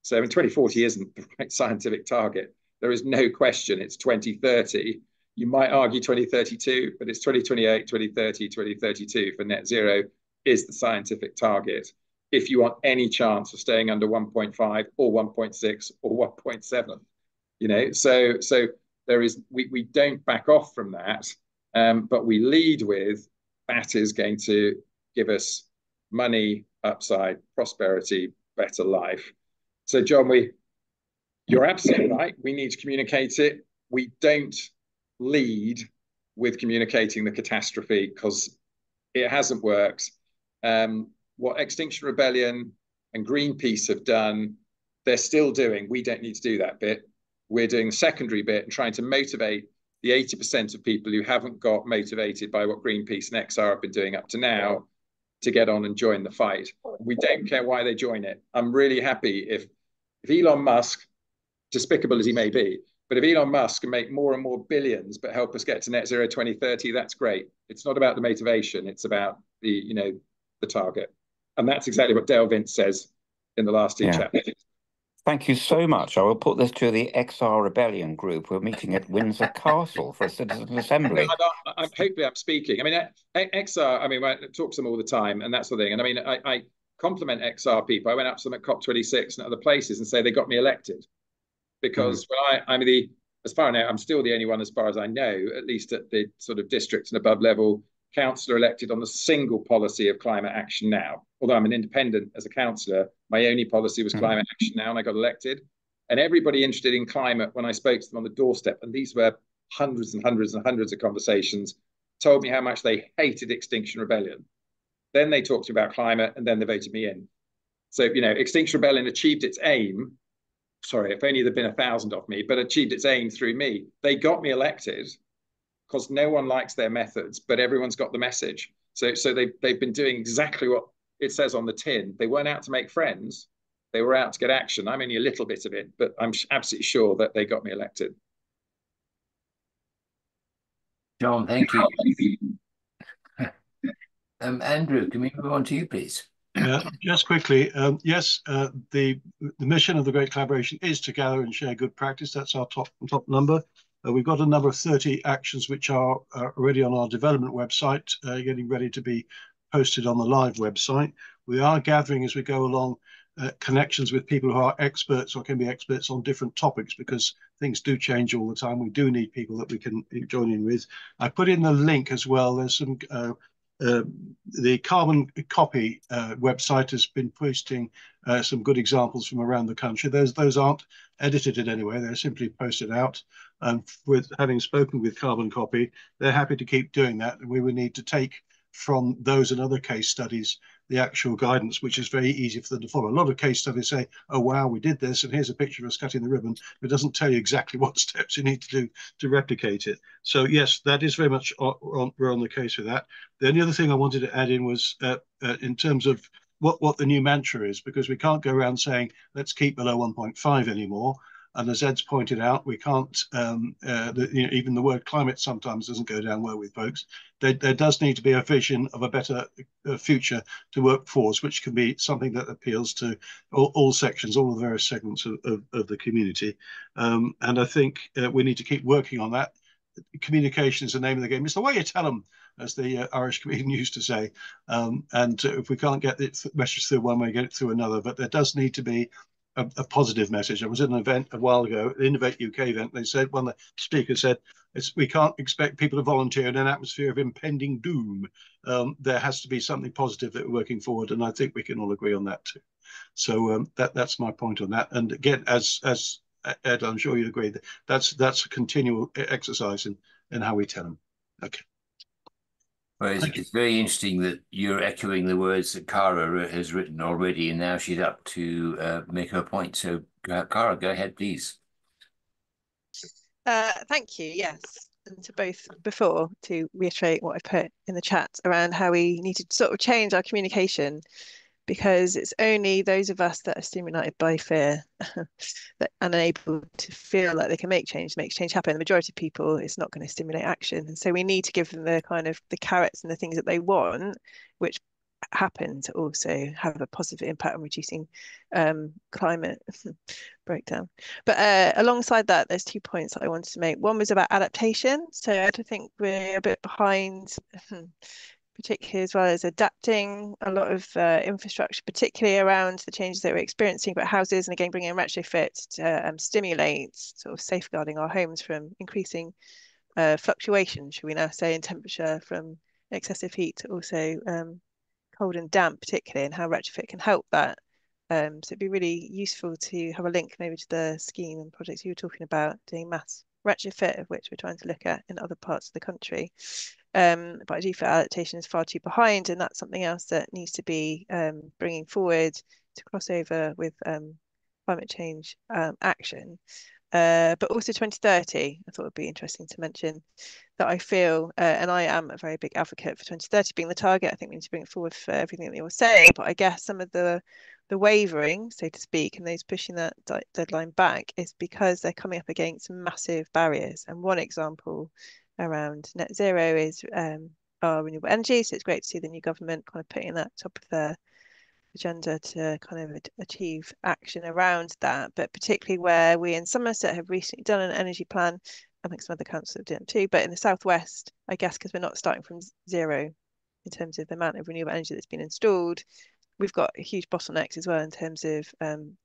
So 2040 isn't the right scientific target. There is no question it's 2030. You might argue 2032, but it's 2028, 2030, 2032 for net zero is the scientific target if you want any chance of staying under 1.5 or 1.6 or 1.7. So there is, we don't back off from that, but we lead with that is going to give us money, upside, prosperity, better life. So John, you're absolutely right. We need to communicate it. We don't lead with communicating the catastrophe because it hasn't worked. What Extinction Rebellion and Greenpeace have done, they're still doing. We don't need to do that bit. We're doing the secondary bit and trying to motivate the 80% of people who haven't got motivated by what Greenpeace and XR have been doing up to now to get on and join the fight. We don't care why they join it. I'm really happy if Elon Musk, despicable as he may be, but if Elon Musk can make more and more billions but help us get to net zero 2030, that's great. It's not about the motivation. It's about the target. And that's exactly what Dale Vince says in the last 2 chapters. Thank you so much. I will put this to the XR Rebellion group. We're meeting at Windsor Castle for a citizens' assembly. Hopefully I'm speaking. I mean, XR, I mean, I talk to them all the time and that sort of thing. And I mean, I compliment XR people. I went up to them at COP26 and other places and say they got me elected. Because when I'm as far as I know, I'm still the only one, as far as I know, at least at the sort of district and above level, councillor elected on the single policy of climate action now. Although I'm an independent as a councillor, my only policy was climate action now, and I got elected. And everybody interested in climate, when I spoke to them on the doorstep, and these were hundreds and hundreds and hundreds of conversations, told me how much they hated Extinction Rebellion. Then they talked about climate, and then they voted me in. So, you know, Extinction Rebellion achieved its aim. Sorry, if only there'd been 1,000 of me, but achieved its aim through me. They got me elected because no one likes their methods, but everyone's got the message. So they've been doing exactly what it says on the tin. They weren't out to make friends. They were out to get action. I'm only a little bit of it, but I'm absolutely sure that they got me elected. John, thank you. Andrew, can we move on to you, please? Just quickly, yes, the mission of the Great Collaboration is to gather and share good practice. That's our top number. We've got a number of 30 actions which are already on our development website, getting ready to be posted on the live website. We are gathering as we go along connections with people who are experts or can be experts on different topics, because things do change all the time. We do need people that we can join in with. I put in the link as well. There's some the Carbon Copy website has been posting some good examples from around the country. Those aren't edited in any way, they're simply posted out. And with having spoken with Carbon Copy, they're happy to keep doing that. And we would need to take from those and other case studies the actual guidance, which is very easy for them to follow. A lot of case studies say, oh, wow, we did this, and here's a picture of us cutting the ribbon. It doesn't tell you exactly what steps you need to do to replicate it. So yes, that is very much we're on the case with that. The only other thing I wanted to add in was in terms of what the new mantra is, because we can't go around saying, let's keep below 1.5 anymore. And as Ed's pointed out, we can't, even the word climate sometimes doesn't go down well with folks. There does need to be a vision of a better future to work towards, which can be something that appeals to all sections, all the various segments of the community. And I think we need to keep working on that. Communication is the name of the game. It's the way you tell them, as the Irish comedian used to say. And if we can't get the message through one way, get it through another. But there does need to be a positive message. I was at an event a while ago, the Innovate UK event. They said, one of the speakers said, we can't expect people to volunteer in an atmosphere of impending doom. There has to be something positive that we're working forward, and I think we can all agree on that too. So that's my point on that. And again, as Ed, I'm sure you agree, that's a continual exercise in how we tell them. Okay. Well, it's very interesting that you're echoing the words that Cara has written already, and now she's up to make her point. So, Cara, go ahead, please. Thank you. Yes, and to both before, to reiterate what I put in the chat around how we need to sort of change our communication, because it's only those of us that are stimulated by fear that are unable to feel like they can make change happen. The majority of people, it's not going to stimulate action. And so we need to give them the kind of the carrots and the things that they want, which happen to also have a positive impact on reducing climate breakdown. But alongside that, there's 2 points that I wanted to make. One was about adaptation. So I think we're a bit behind, particularly as well as adapting a lot of infrastructure, particularly around the changes that we're experiencing about houses, and again, bringing in retrofit to stimulate sort of safeguarding our homes from increasing fluctuation, should we now say, in temperature from excessive heat, also cold and damp particularly, and how retrofit can help that. So it'd be really useful to have a link maybe to the scheme and projects you were talking about, doing mass retrofit, of which we're trying to look at in other parts of the country. But I do feel adaptation is far too behind, and that's something else that needs to be bringing forward to cross over with climate change action. But also 2030, I thought would be interesting to mention that I feel, and I am a very big advocate for 2030 being the target. I think we need to bring it forward for everything that you're saying, but I guess some of the wavering, so to speak, and those pushing that deadline back is because they're coming up against massive barriers. And one example around net zero is our renewable energy. So it's great to see the new government kind of putting that top of their agenda to kind of achieve action around that, but particularly where we in Somerset have recently done an energy plan. I think some other councils have done it too, but in the southwest, I guess because we're not starting from zero in terms of the amount of renewable energy that's been installed, we've got huge bottlenecks as well in terms of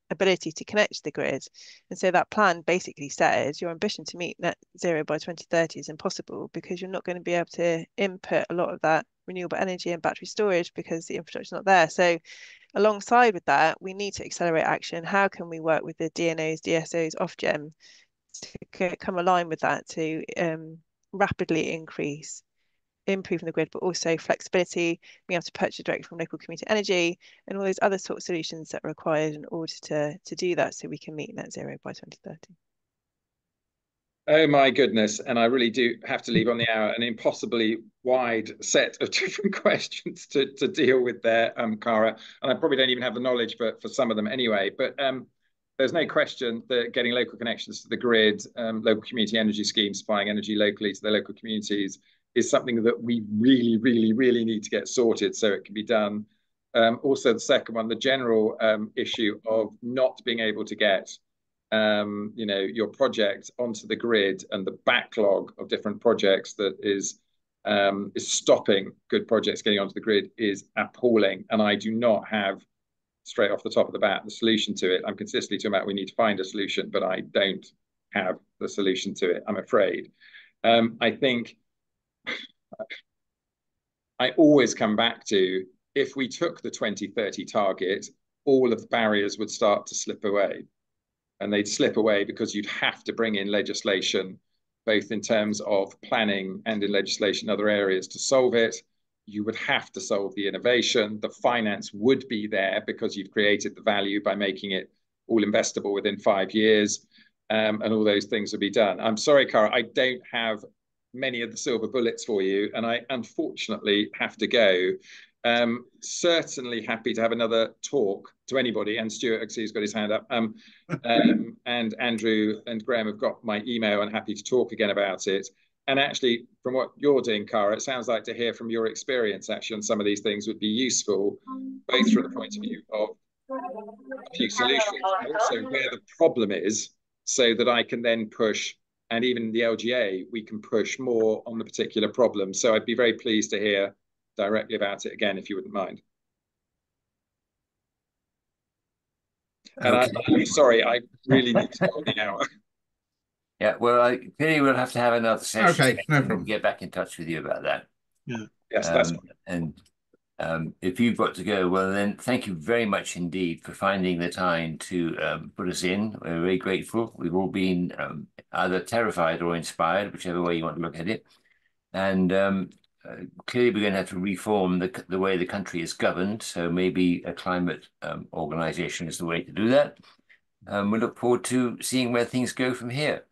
ability to connect to the grid. And so that plan basically says your ambition to meet net zero by 2030 is impossible because you're not going to be able to input a lot of that renewable energy and battery storage because the infrastructure is not there. So alongside with that, we need to accelerate action. How can we work with the DNOs, DSOs, Ofgem to come aligned with that to rapidly improving the grid, but also flexibility, being able to purchase directly from local community energy, and all those other sort of solutions that are required in order to do that so we can meet net zero by 2030. Oh my goodness. And I really do have to leave on the hour, an impossibly wide set of different questions to deal with there, Cara. And I probably don't even have the knowledge for some of them anyway. But there's no question that getting local connections to the grid, local community energy schemes, supplying energy locally to their local communities is something that we really, really, really need to get sorted so it can be done. Also, the second one, the general issue of not being able to get your project onto the grid and the backlog of different projects that is stopping good projects getting onto the grid is appalling. And I do not have, straight off the top of the bat, the solution to it. I'm consistently talking about we need to find a solution, but I don't have the solution to it, I'm afraid. I think I always come back to, if we took the 2030 target, all of the barriers would start to slip away. And they'd slip away because you'd have to bring in legislation, both in terms of planning and in legislation in other areas to solve it. You would have to solve the innovation. The finance would be there because you've created the value by making it all investable within 5 years. And all those things would be done. I'm sorry, Cara, I don't have many of the silver bullets for you, and I unfortunately have to go. Certainly happy to have another talk to anybody, and Stuart, I see he's got his hand up. And Andrew and Graham have got my email and happy to talk again about it. And actually, from what you're doing, Cara, it sounds like to hear from your experience actually on some of these things would be useful, both from the point of view of a few solutions, but also where the problem is, so that I can then push, and even the LGA, we can push more on the particular problem. So I'd be very pleased to hear directly about it again, if you wouldn't mind. And okay. I'm sorry, I really need to go on the hour. Yeah, well, clearly we'll have to have another session. Okay, no problem. Get back in touch with you about that. Yeah. Yes, that's fine. And if you've got to go, well, then thank you very much indeed for finding the time to put us in. We're very grateful. We've all been either terrified or inspired, whichever way you want to look at it. And clearly we're going to have to reform the way the country is governed. So maybe a climate organization is the way to do that. We look forward to seeing where things go from here.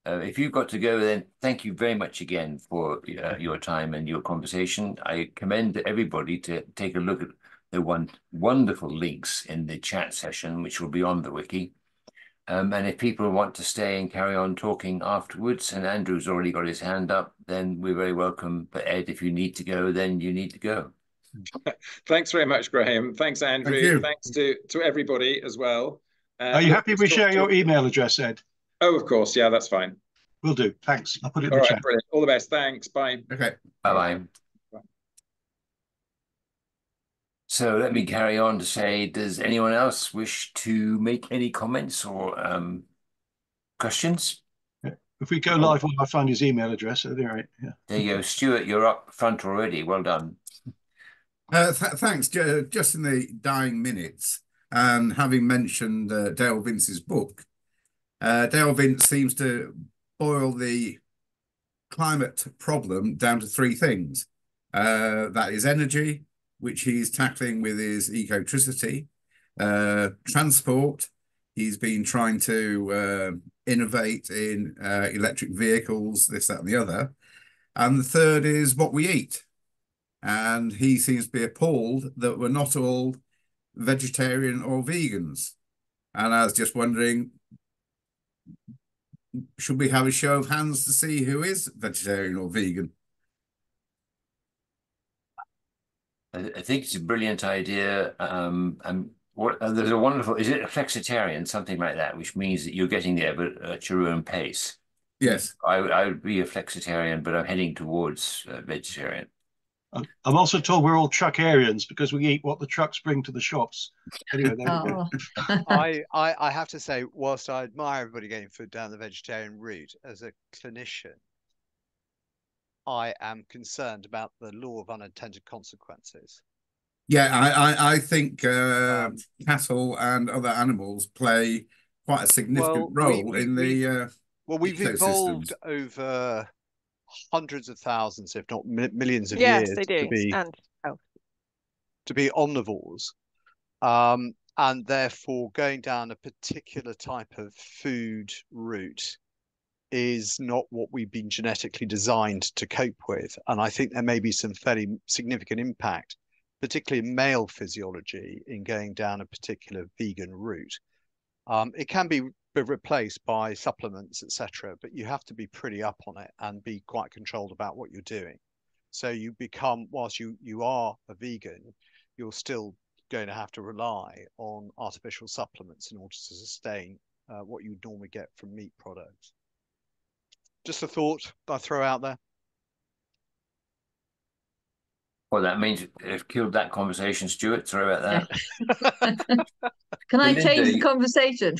If you've got to go, then thank you very much again for your time and your conversation. I commend everybody to take a look at the wonderful links in the chat session, which will be on the wiki. And if people want to stay and carry on talking afterwards, and Andrew's already got his hand up, then we're very welcome. But Ed, if you need to go, then you need to go. Thanks very much, Graham. Thanks, Andrew. Thanks to everybody as well. Are you happy if we share your email address, Ed? Oh, of course. Yeah, that's fine. Will do. Thanks. I'll put it in the chat. Brilliant. All the best. Thanks. Bye. Okay. Bye-bye. So let me carry on to say, does anyone else wish to make any comments or questions? Yeah. If we go live, I find his email address. So there, yeah. There you go. Stuart, you're up front already. Well done. Thanks. Just in the dying minutes, and having mentioned Dale Vince's book, Dale Vince seems to boil the climate problem down to 3 things. That is energy, which he's tackling with his ecotricity, transport. He's been trying to innovate in electric vehicles, this, that, and the other. And the third is what we eat. And he seems to be appalled that we're not all vegetarian or vegans. And I was just wondering, should we have a show of hands to see who is vegetarian or vegan? I think it's a brilliant idea. And there's a wonderful, is it a flexitarian, something like that, which means that you're getting there, but at your own pace. Yes. I would be a flexitarian, but I'm heading towards vegetarian. I'm also told we're all truckarians because we eat what the trucks bring to the shops. Anyway, there we go. I have to say, whilst I admire everybody getting food down the vegetarian route, as a clinician, I am concerned about the law of unintended consequences. Yeah, I think cattle and other animals play quite a significant role in the we've evolved over hundreds of thousands, if not millions of years, they do. to be omnivores, and therefore going down a particular type of food route is not what we've been genetically designed to cope with. And I think there may be some fairly significant impact, particularly in male physiology, in going down a particular vegan route. It can be replaced by supplements, etc., but you have to be pretty up on it and be quite controlled about what you're doing. So you become, whilst you are a vegan, you're still going to have to rely on artificial supplements in order to sustain what you would normally get from meat products. Just a thought I throw out there. Well, that means they've killed that conversation, Stuart. Sorry about that. Can I change the conversation?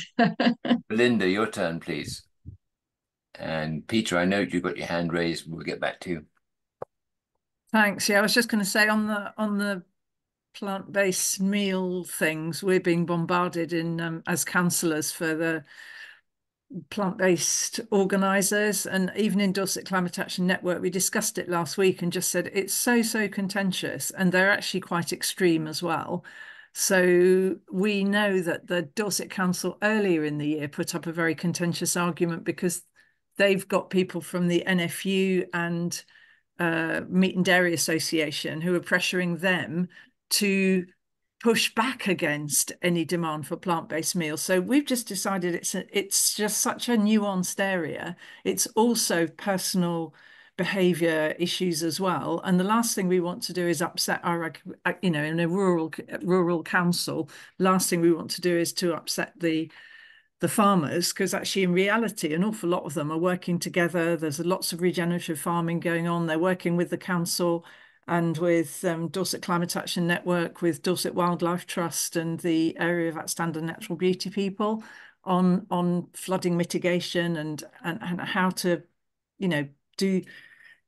Belinda, your turn, please. And Peter, I know you've got your hand raised. We'll get back to you. Thanks. Yeah, I was just going to say on the plant-based meal things, we're being bombarded in as councillors for the plant-based organisers, and even in Dorset Climate Action Network we discussed it last week and just said it's so contentious, and they're actually quite extreme as well. So we know that the Dorset Council earlier in the year put up a very contentious argument because they've got people from the NFU and Meat and Dairy Association who are pressuring them to push back against any demand for plant-based meals. So we've just decided it's just such a nuanced area. It's also personal behavior issues as well. And the last thing we want to do is upset our, in a rural council, last thing we want to do is to upset the farmers, because actually in reality an awful lot of them are working together. There's lots of regenerative farming going on. They're working with the council and with Dorset Climate Action Network, with Dorset Wildlife Trust and the Area of Outstanding Natural Beauty people on flooding mitigation and how to, do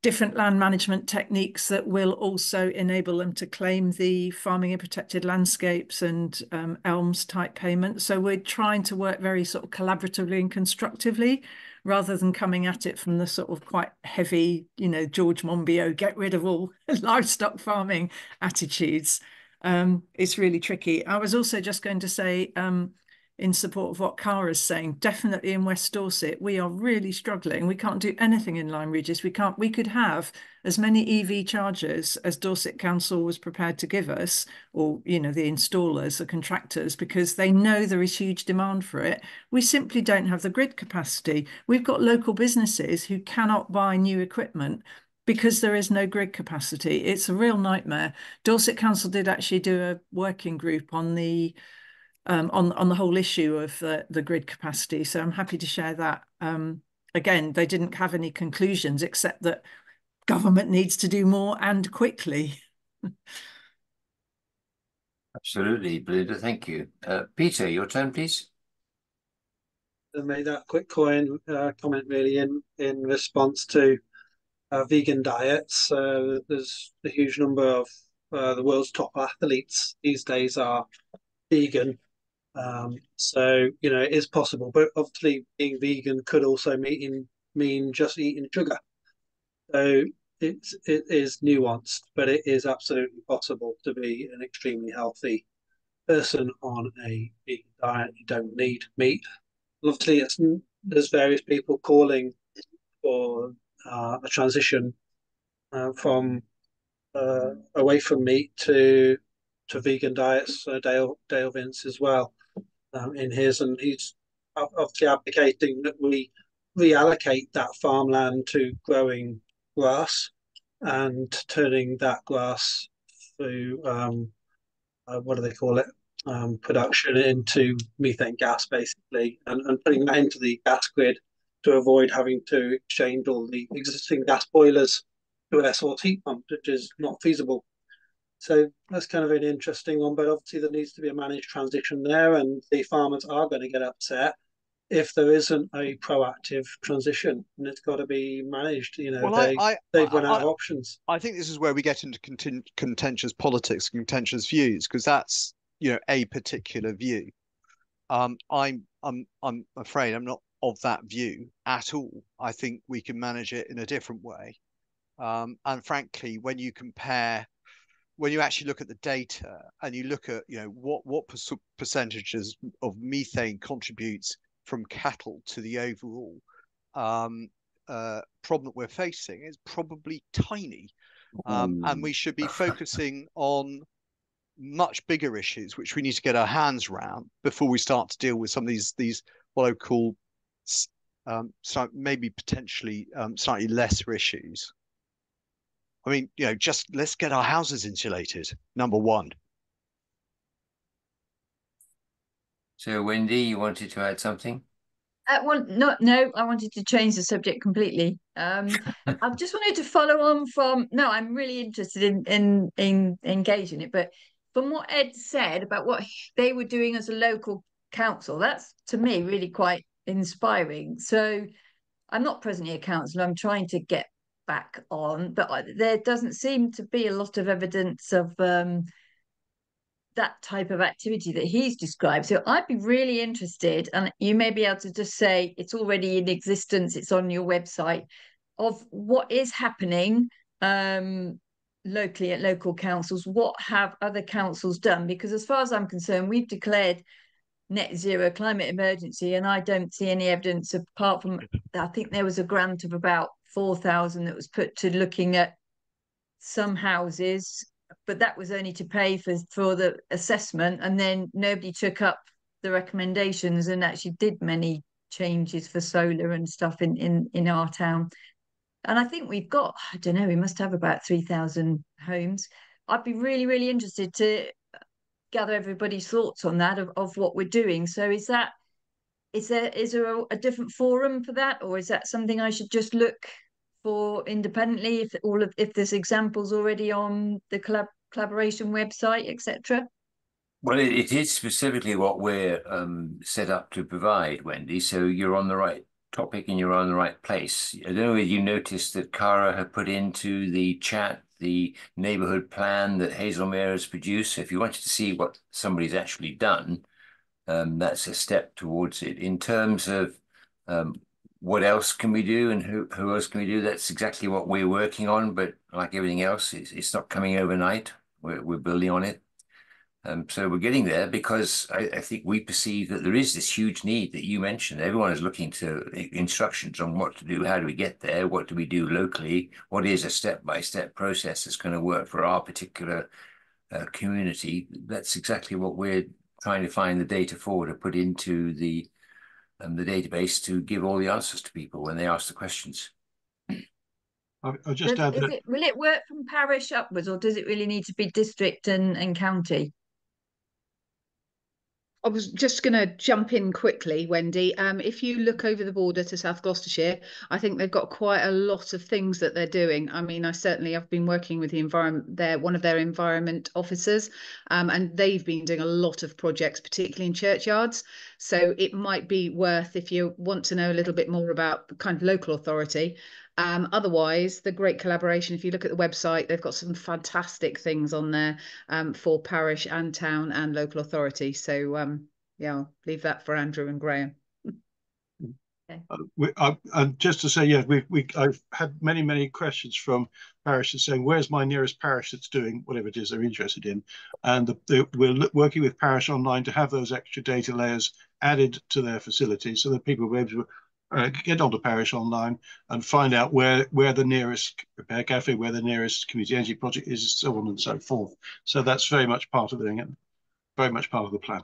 different land management techniques that will also enable them to claim the farming in protected landscapes and ELMS type payments. So we're trying to work very sort of collaboratively and constructively, rather than coming at it from the sort of quite heavy, George Monbiot, get rid of all livestock farming attitudes. It's really tricky. I was also just going to say, in support of what Cara's saying, definitely in West Dorset, we are really struggling. We can't do anything in Lyme Regis. We could have as many EV chargers as Dorset Council was prepared to give us, or, the installers, the contractors, because they know there is huge demand for it. We simply don't have the grid capacity. We've got local businesses who cannot buy new equipment because there is no grid capacity. It's a real nightmare. Dorset Council did actually do a working group on the whole issue of the grid capacity. So I'm happy to share that. Again, they didn't have any conclusions except that government needs to do more and quickly. Absolutely, Belinda, thank you. Peter, your turn, please. I made that quick comment really in response to vegan diets. There's a huge number of the world's top athletes these days are vegan. So, it is possible, but obviously being vegan could also mean just eating sugar. So it is nuanced, but it is absolutely possible to be an extremely healthy person on a vegan diet. You don't need meat. Obviously, there's various people calling for a transition from away from meat to vegan diets. Dale Vince as well. In his, and he's obviously advocating that we reallocate that farmland to growing grass and turning that grass to what do they call it? Production into methane gas, basically, and putting that into the gas grid to avoid having to exchange all the existing gas boilers to air source heat pumps, which is not feasible. So that's kind of an interesting one, but obviously there needs to be a managed transition there, and the farmers are going to get upset if there isn't a proactive transition, and it's got to be managed. They've run out of options. I think this is where we get into contentious politics, contentious views, because that's a particular view. I'm afraid I'm not of that view at all. I think we can manage it in a different way. And frankly, when you actually look at the data and you look at what percentages of methane contributes from cattle to the overall problem that we're facing, is probably tiny, and we should be focusing on much bigger issues which we need to get our hands around before we start to deal with some of these what I call maybe potentially slightly lesser issues. I mean, just let's get our houses insulated, number one. So, Wendy, you wanted to add something? No, I wanted to change the subject completely. I just wanted to follow on from. No, I'm really interested in engaging it, but from what Ed said about what they were doing as a local council, that's to me really quite inspiring. So, I'm not presently a councillor. I'm trying to get back on, but there doesn't seem to be a lot of evidence of that type of activity that he's described. So I'd be really interested, and you may be able to just say it's already in existence, it's on your website, of what is happening locally at local councils. What have other councils done? Because as far as I'm concerned, we've declared net zero climate emergency, and I don't see any evidence apart from, I think there was a grant of about 4,000 that was put to looking at some houses, but that was only to pay for the assessment, and then nobody took up the recommendations and actually did many changes for solar and stuff in our town. And I think we've got, I don't know, we must have about 3,000 homes. I'd be really, really interested to gather everybody's thoughts on that, of what we're doing. So is there a different forum for that, or is that something I should just look for independently, if there's examples already on the collaboration website, etc.? Well, it is specifically what we're set up to provide, Wendy. So you're on the right topic and you're on the right place. I don't know if you noticed that Cara had put into the chat the neighbourhood plan that Hazlemere has produced. So if you wanted to see what somebody's actually done, that's a step towards it. In terms of what else can we do and who else can we do, that's exactly what we're working on. But like everything else, it's not coming overnight. We're building on it. So we're getting there because I think we perceive that there is this huge need that you mentioned. Everyone is looking to instructions on what to do. How do we get there? What do we do locally? What is a step-by-step process that's going to work for our particular community? That's exactly what we're trying to find the data for, to put into the database to give all the answers to people when they ask the questions. I'll just add that. Will it work from parish upwards, or does it really need to be district and county? I was just going to jump in quickly, Wendy. If you look over the border to South Gloucestershire, I think they've got quite a lot of things that they're doing. I mean, I've been working with the environment, one of their environment officers, and they've been doing a lot of projects, particularly in churchyards. So it might be worth, if you want to know a little bit more about the kind of local authority. Otherwise, the great collaboration, if you look at the website, they've got some fantastic things on there for parish and town and local authority. So yeah, I'll leave that for Andrew and Graham. And just to say, yeah, I've had many questions from parishes saying, where's my nearest parish that's doing whatever it is they're interested in? And we're working with Parish Online to have those extra data layers added to their facilities so that people will be able to get onto Parish Online and find out where the nearest repair cafe, where the nearest community energy project is, so on and so forth. So that's very much part of doing it, very much part of the plan.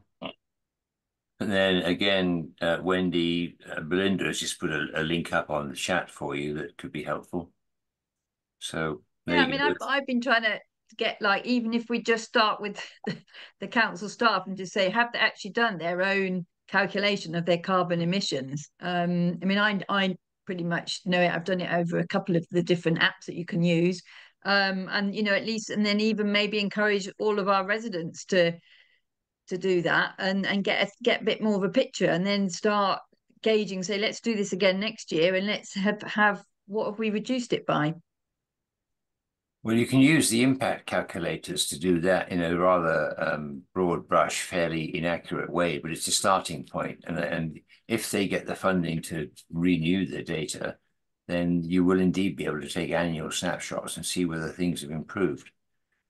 And then again, Wendy, Belinda has just put a link up on the chat for you that could be helpful. So yeah, I mean, I've been trying to get, like, even if we just start with the council staff and just say, have they actually done their own calculation of their carbon emissions? I mean, I pretty much know it. I've done it over a couple of the different apps that you can use. And, you know, at least, and then even maybe encourage all of our residents to do that and get a bit more of a picture, and then start gauging, say, let's do this again next year, and let's have what have we reduced it by? Well, you can use the impact calculators to do that in a rather broad brush, fairly inaccurate way, but it's a starting point. And if they get the funding to renew the data, then you will indeed be able to take annual snapshots and see whether things have improved.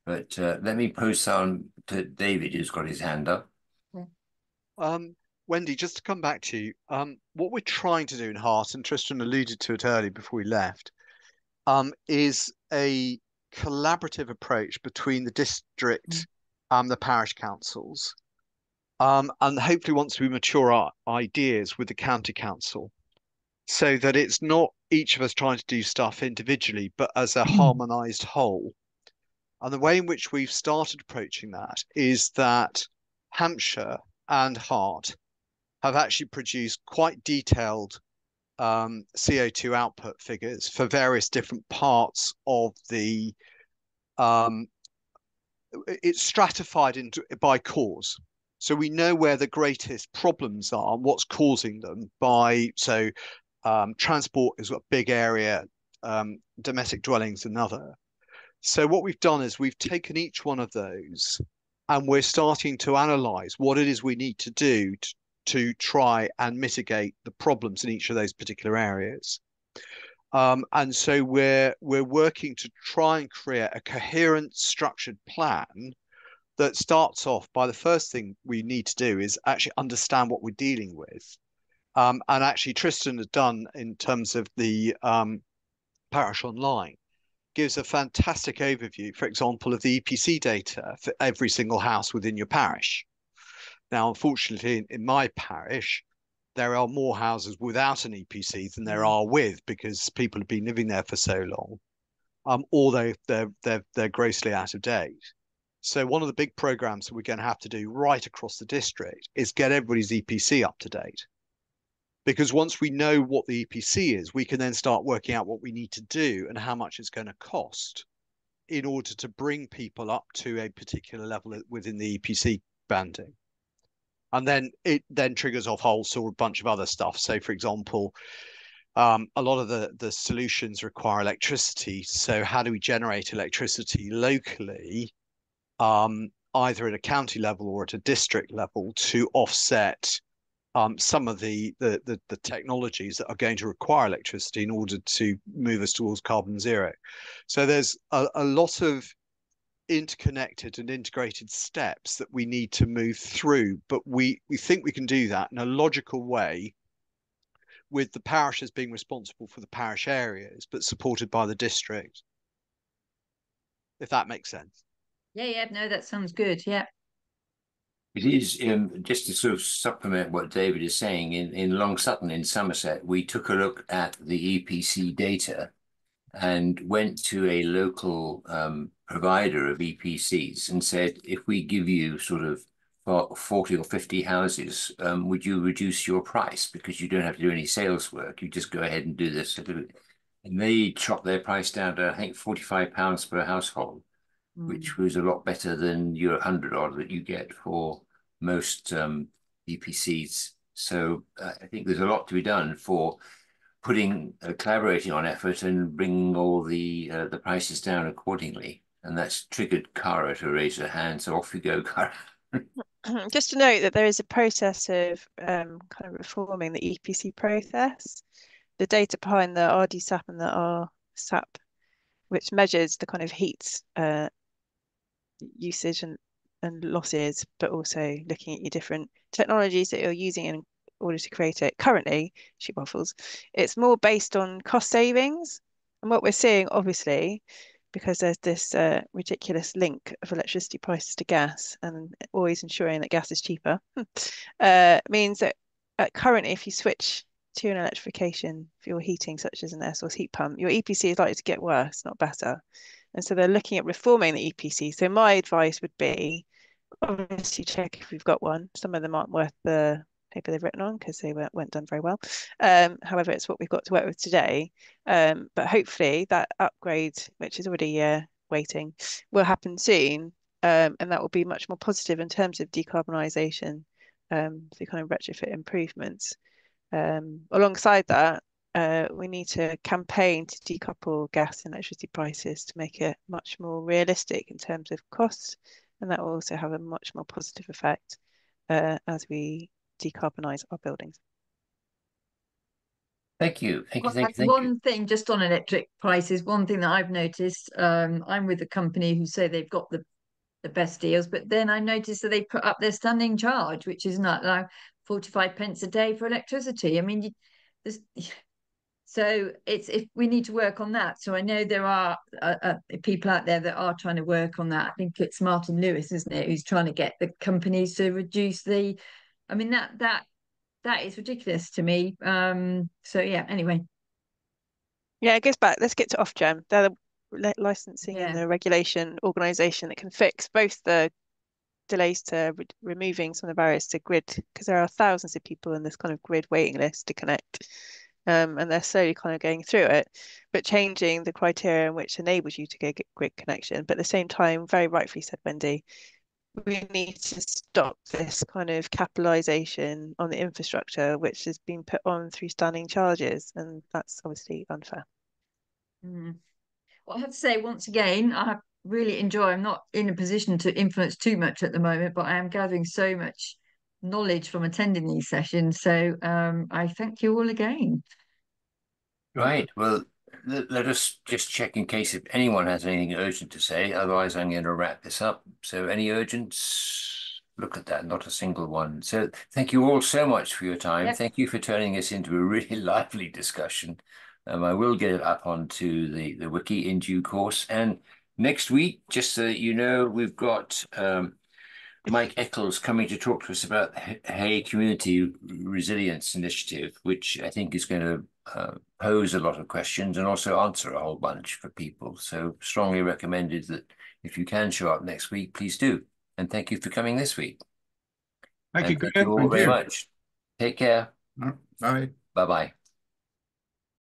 But let me post on to David, who's got his hand up. Wendy, just to come back to you, what we're trying to do in Heart, and Tristan alluded to it earlier before we left, is a collaborative approach between the district and the parish councils. And hopefully once we mature our ideas with the county council, so that it's not each of us trying to do stuff individually, but as a harmonized whole. And the way in which we've started approaching that is that Hampshire and Hart have actually produced quite detailed CO2 output figures for various different parts of the, it's stratified by cause. So we know where the greatest problems are and what's causing them by, so transport is a big area, domestic dwellings another. So what we've done is we've taken each one of those and we're starting to analyze what it is we need to do to try and mitigate the problems in each of those particular areas. And so we're working to try and create a coherent, structured plan that starts off by the first thing we need to do is actually understand what we're dealing with. And actually Tristan has done in terms of the Parish Online, gives a fantastic overview, for example, of the EPC data for every single house within your parish. Now, unfortunately, in my parish, there are more houses without an EPC than there are with, because people have been living there for so long, or they're grossly out of date. So one of the big programs that we're going to have to do right across the district is get everybody's EPC up to date. Because once we know what the EPC is, we can then start working out what we need to do and how much it's going to cost in order to bring people up to a particular level within the EPC banding. And then it then triggers off a whole sort of bunch of other stuff. So, for example, a lot of the solutions require electricity. So how do we generate electricity locally, either at a county level or at a district level, to offset some of the technologies that are going to require electricity in order to move us towards carbon zero. So there's a lot of interconnected and integrated steps that we need to move through, but we think we can do that in a logical way, with the parishes being responsible for the parish areas, but supported by the district, if that makes sense. Yeah, no, that sounds good. Yeah. It is, just to sort of supplement what David is saying, in Long Sutton in Somerset, we took a look at the EPC data and went to a local provider of EPCs and said, if we give you sort of 40 or 50 houses, would you reduce your price? Because you don't have to do any sales work. You just go ahead and do this. And they chopped their price down to, I think, £45 per household, which was a lot better than your 100 odd that you get for most EPCs. So I think there's a lot to be done for collaborating on effort and bringing all the prices down accordingly. And that's triggered Cara to raise her hand. So off you go, Cara. Just to note that there is a process of kind of reforming the EPC process. The data behind the RDSAP and the RSAP, which measures the kind of heat usage and losses, but also looking at your different technologies that you're using in order to create it. Currently, sheep waffles, it's more based on cost savings. And what we're seeing, obviously, because there's this ridiculous link of electricity prices to gas and always ensuring that gas is cheaper, means that currently, if you switch to an electrification for your heating, such as an air source heat pump, your EPC is likely to get worse, not better. And so they're looking at reforming the EPC. So my advice would be, obviously check if we've got one. Some of them aren't worth the paper they've written on because they weren't done very well. However, it's what we've got to work with today. But hopefully that upgrade, which is already waiting, will happen soon. And that will be much more positive in terms of decarbonisation, so kind of retrofit improvements. Alongside that, we need to campaign to decouple gas and electricity prices to make it much more realistic in terms of costs, and that will also have a much more positive effect as we decarbonise our buildings. Thank you. Thank you. Thank you. One thing just on electric prices, one thing that I've noticed, I'm with a company who say they've got the best deals, but then I noticed that they put up their standing charge, which is not like 45 pence a day for electricity. I mean, so if we need to work on that. So I know there are people out there that are trying to work on that. I think it's Martin Lewis, isn't it, who's trying to get the companies to reduce the. I mean that is ridiculous to me. So yeah. Anyway. Yeah, it goes back. Let's get to Ofgem. They're the licensing and the regulation organisation that can fix both the delays to removing some of the barriers to grid, because there are thousands of people in this kind of grid waiting list to connect. And they're slowly kind of going through it, but changing the criteria in which enables you to get grid connection. But at the same time, very rightfully said, Wendy, we need to stop this kind of capitalisation on the infrastructure, which has been put on through standing charges, and that's obviously unfair. Well, I have to say, once again, I have really enjoyed. I'm not in a position to influence too much at the moment, but I am gathering so much knowledge from attending these sessions. So I thank you all again. Right. Well, let us just check in case if anyone has anything urgent to say. Otherwise, I'm going to wrap this up. So any urgents? Look at that, not a single one. So thank you all so much for your time. Yep. Thank you for turning this into a really lively discussion. I will get it up onto the wiki in due course. And next week, just so that you know, we've got Mike Eccles coming to talk to us about the Hay Community Resilience Initiative, which I think is going to pose a lot of questions and also answer a whole bunch for people. So strongly recommended that if you can show up next week, please do. And thank you for coming this week. Thank you, Thank you all very much. Take care. Bye. Bye-bye.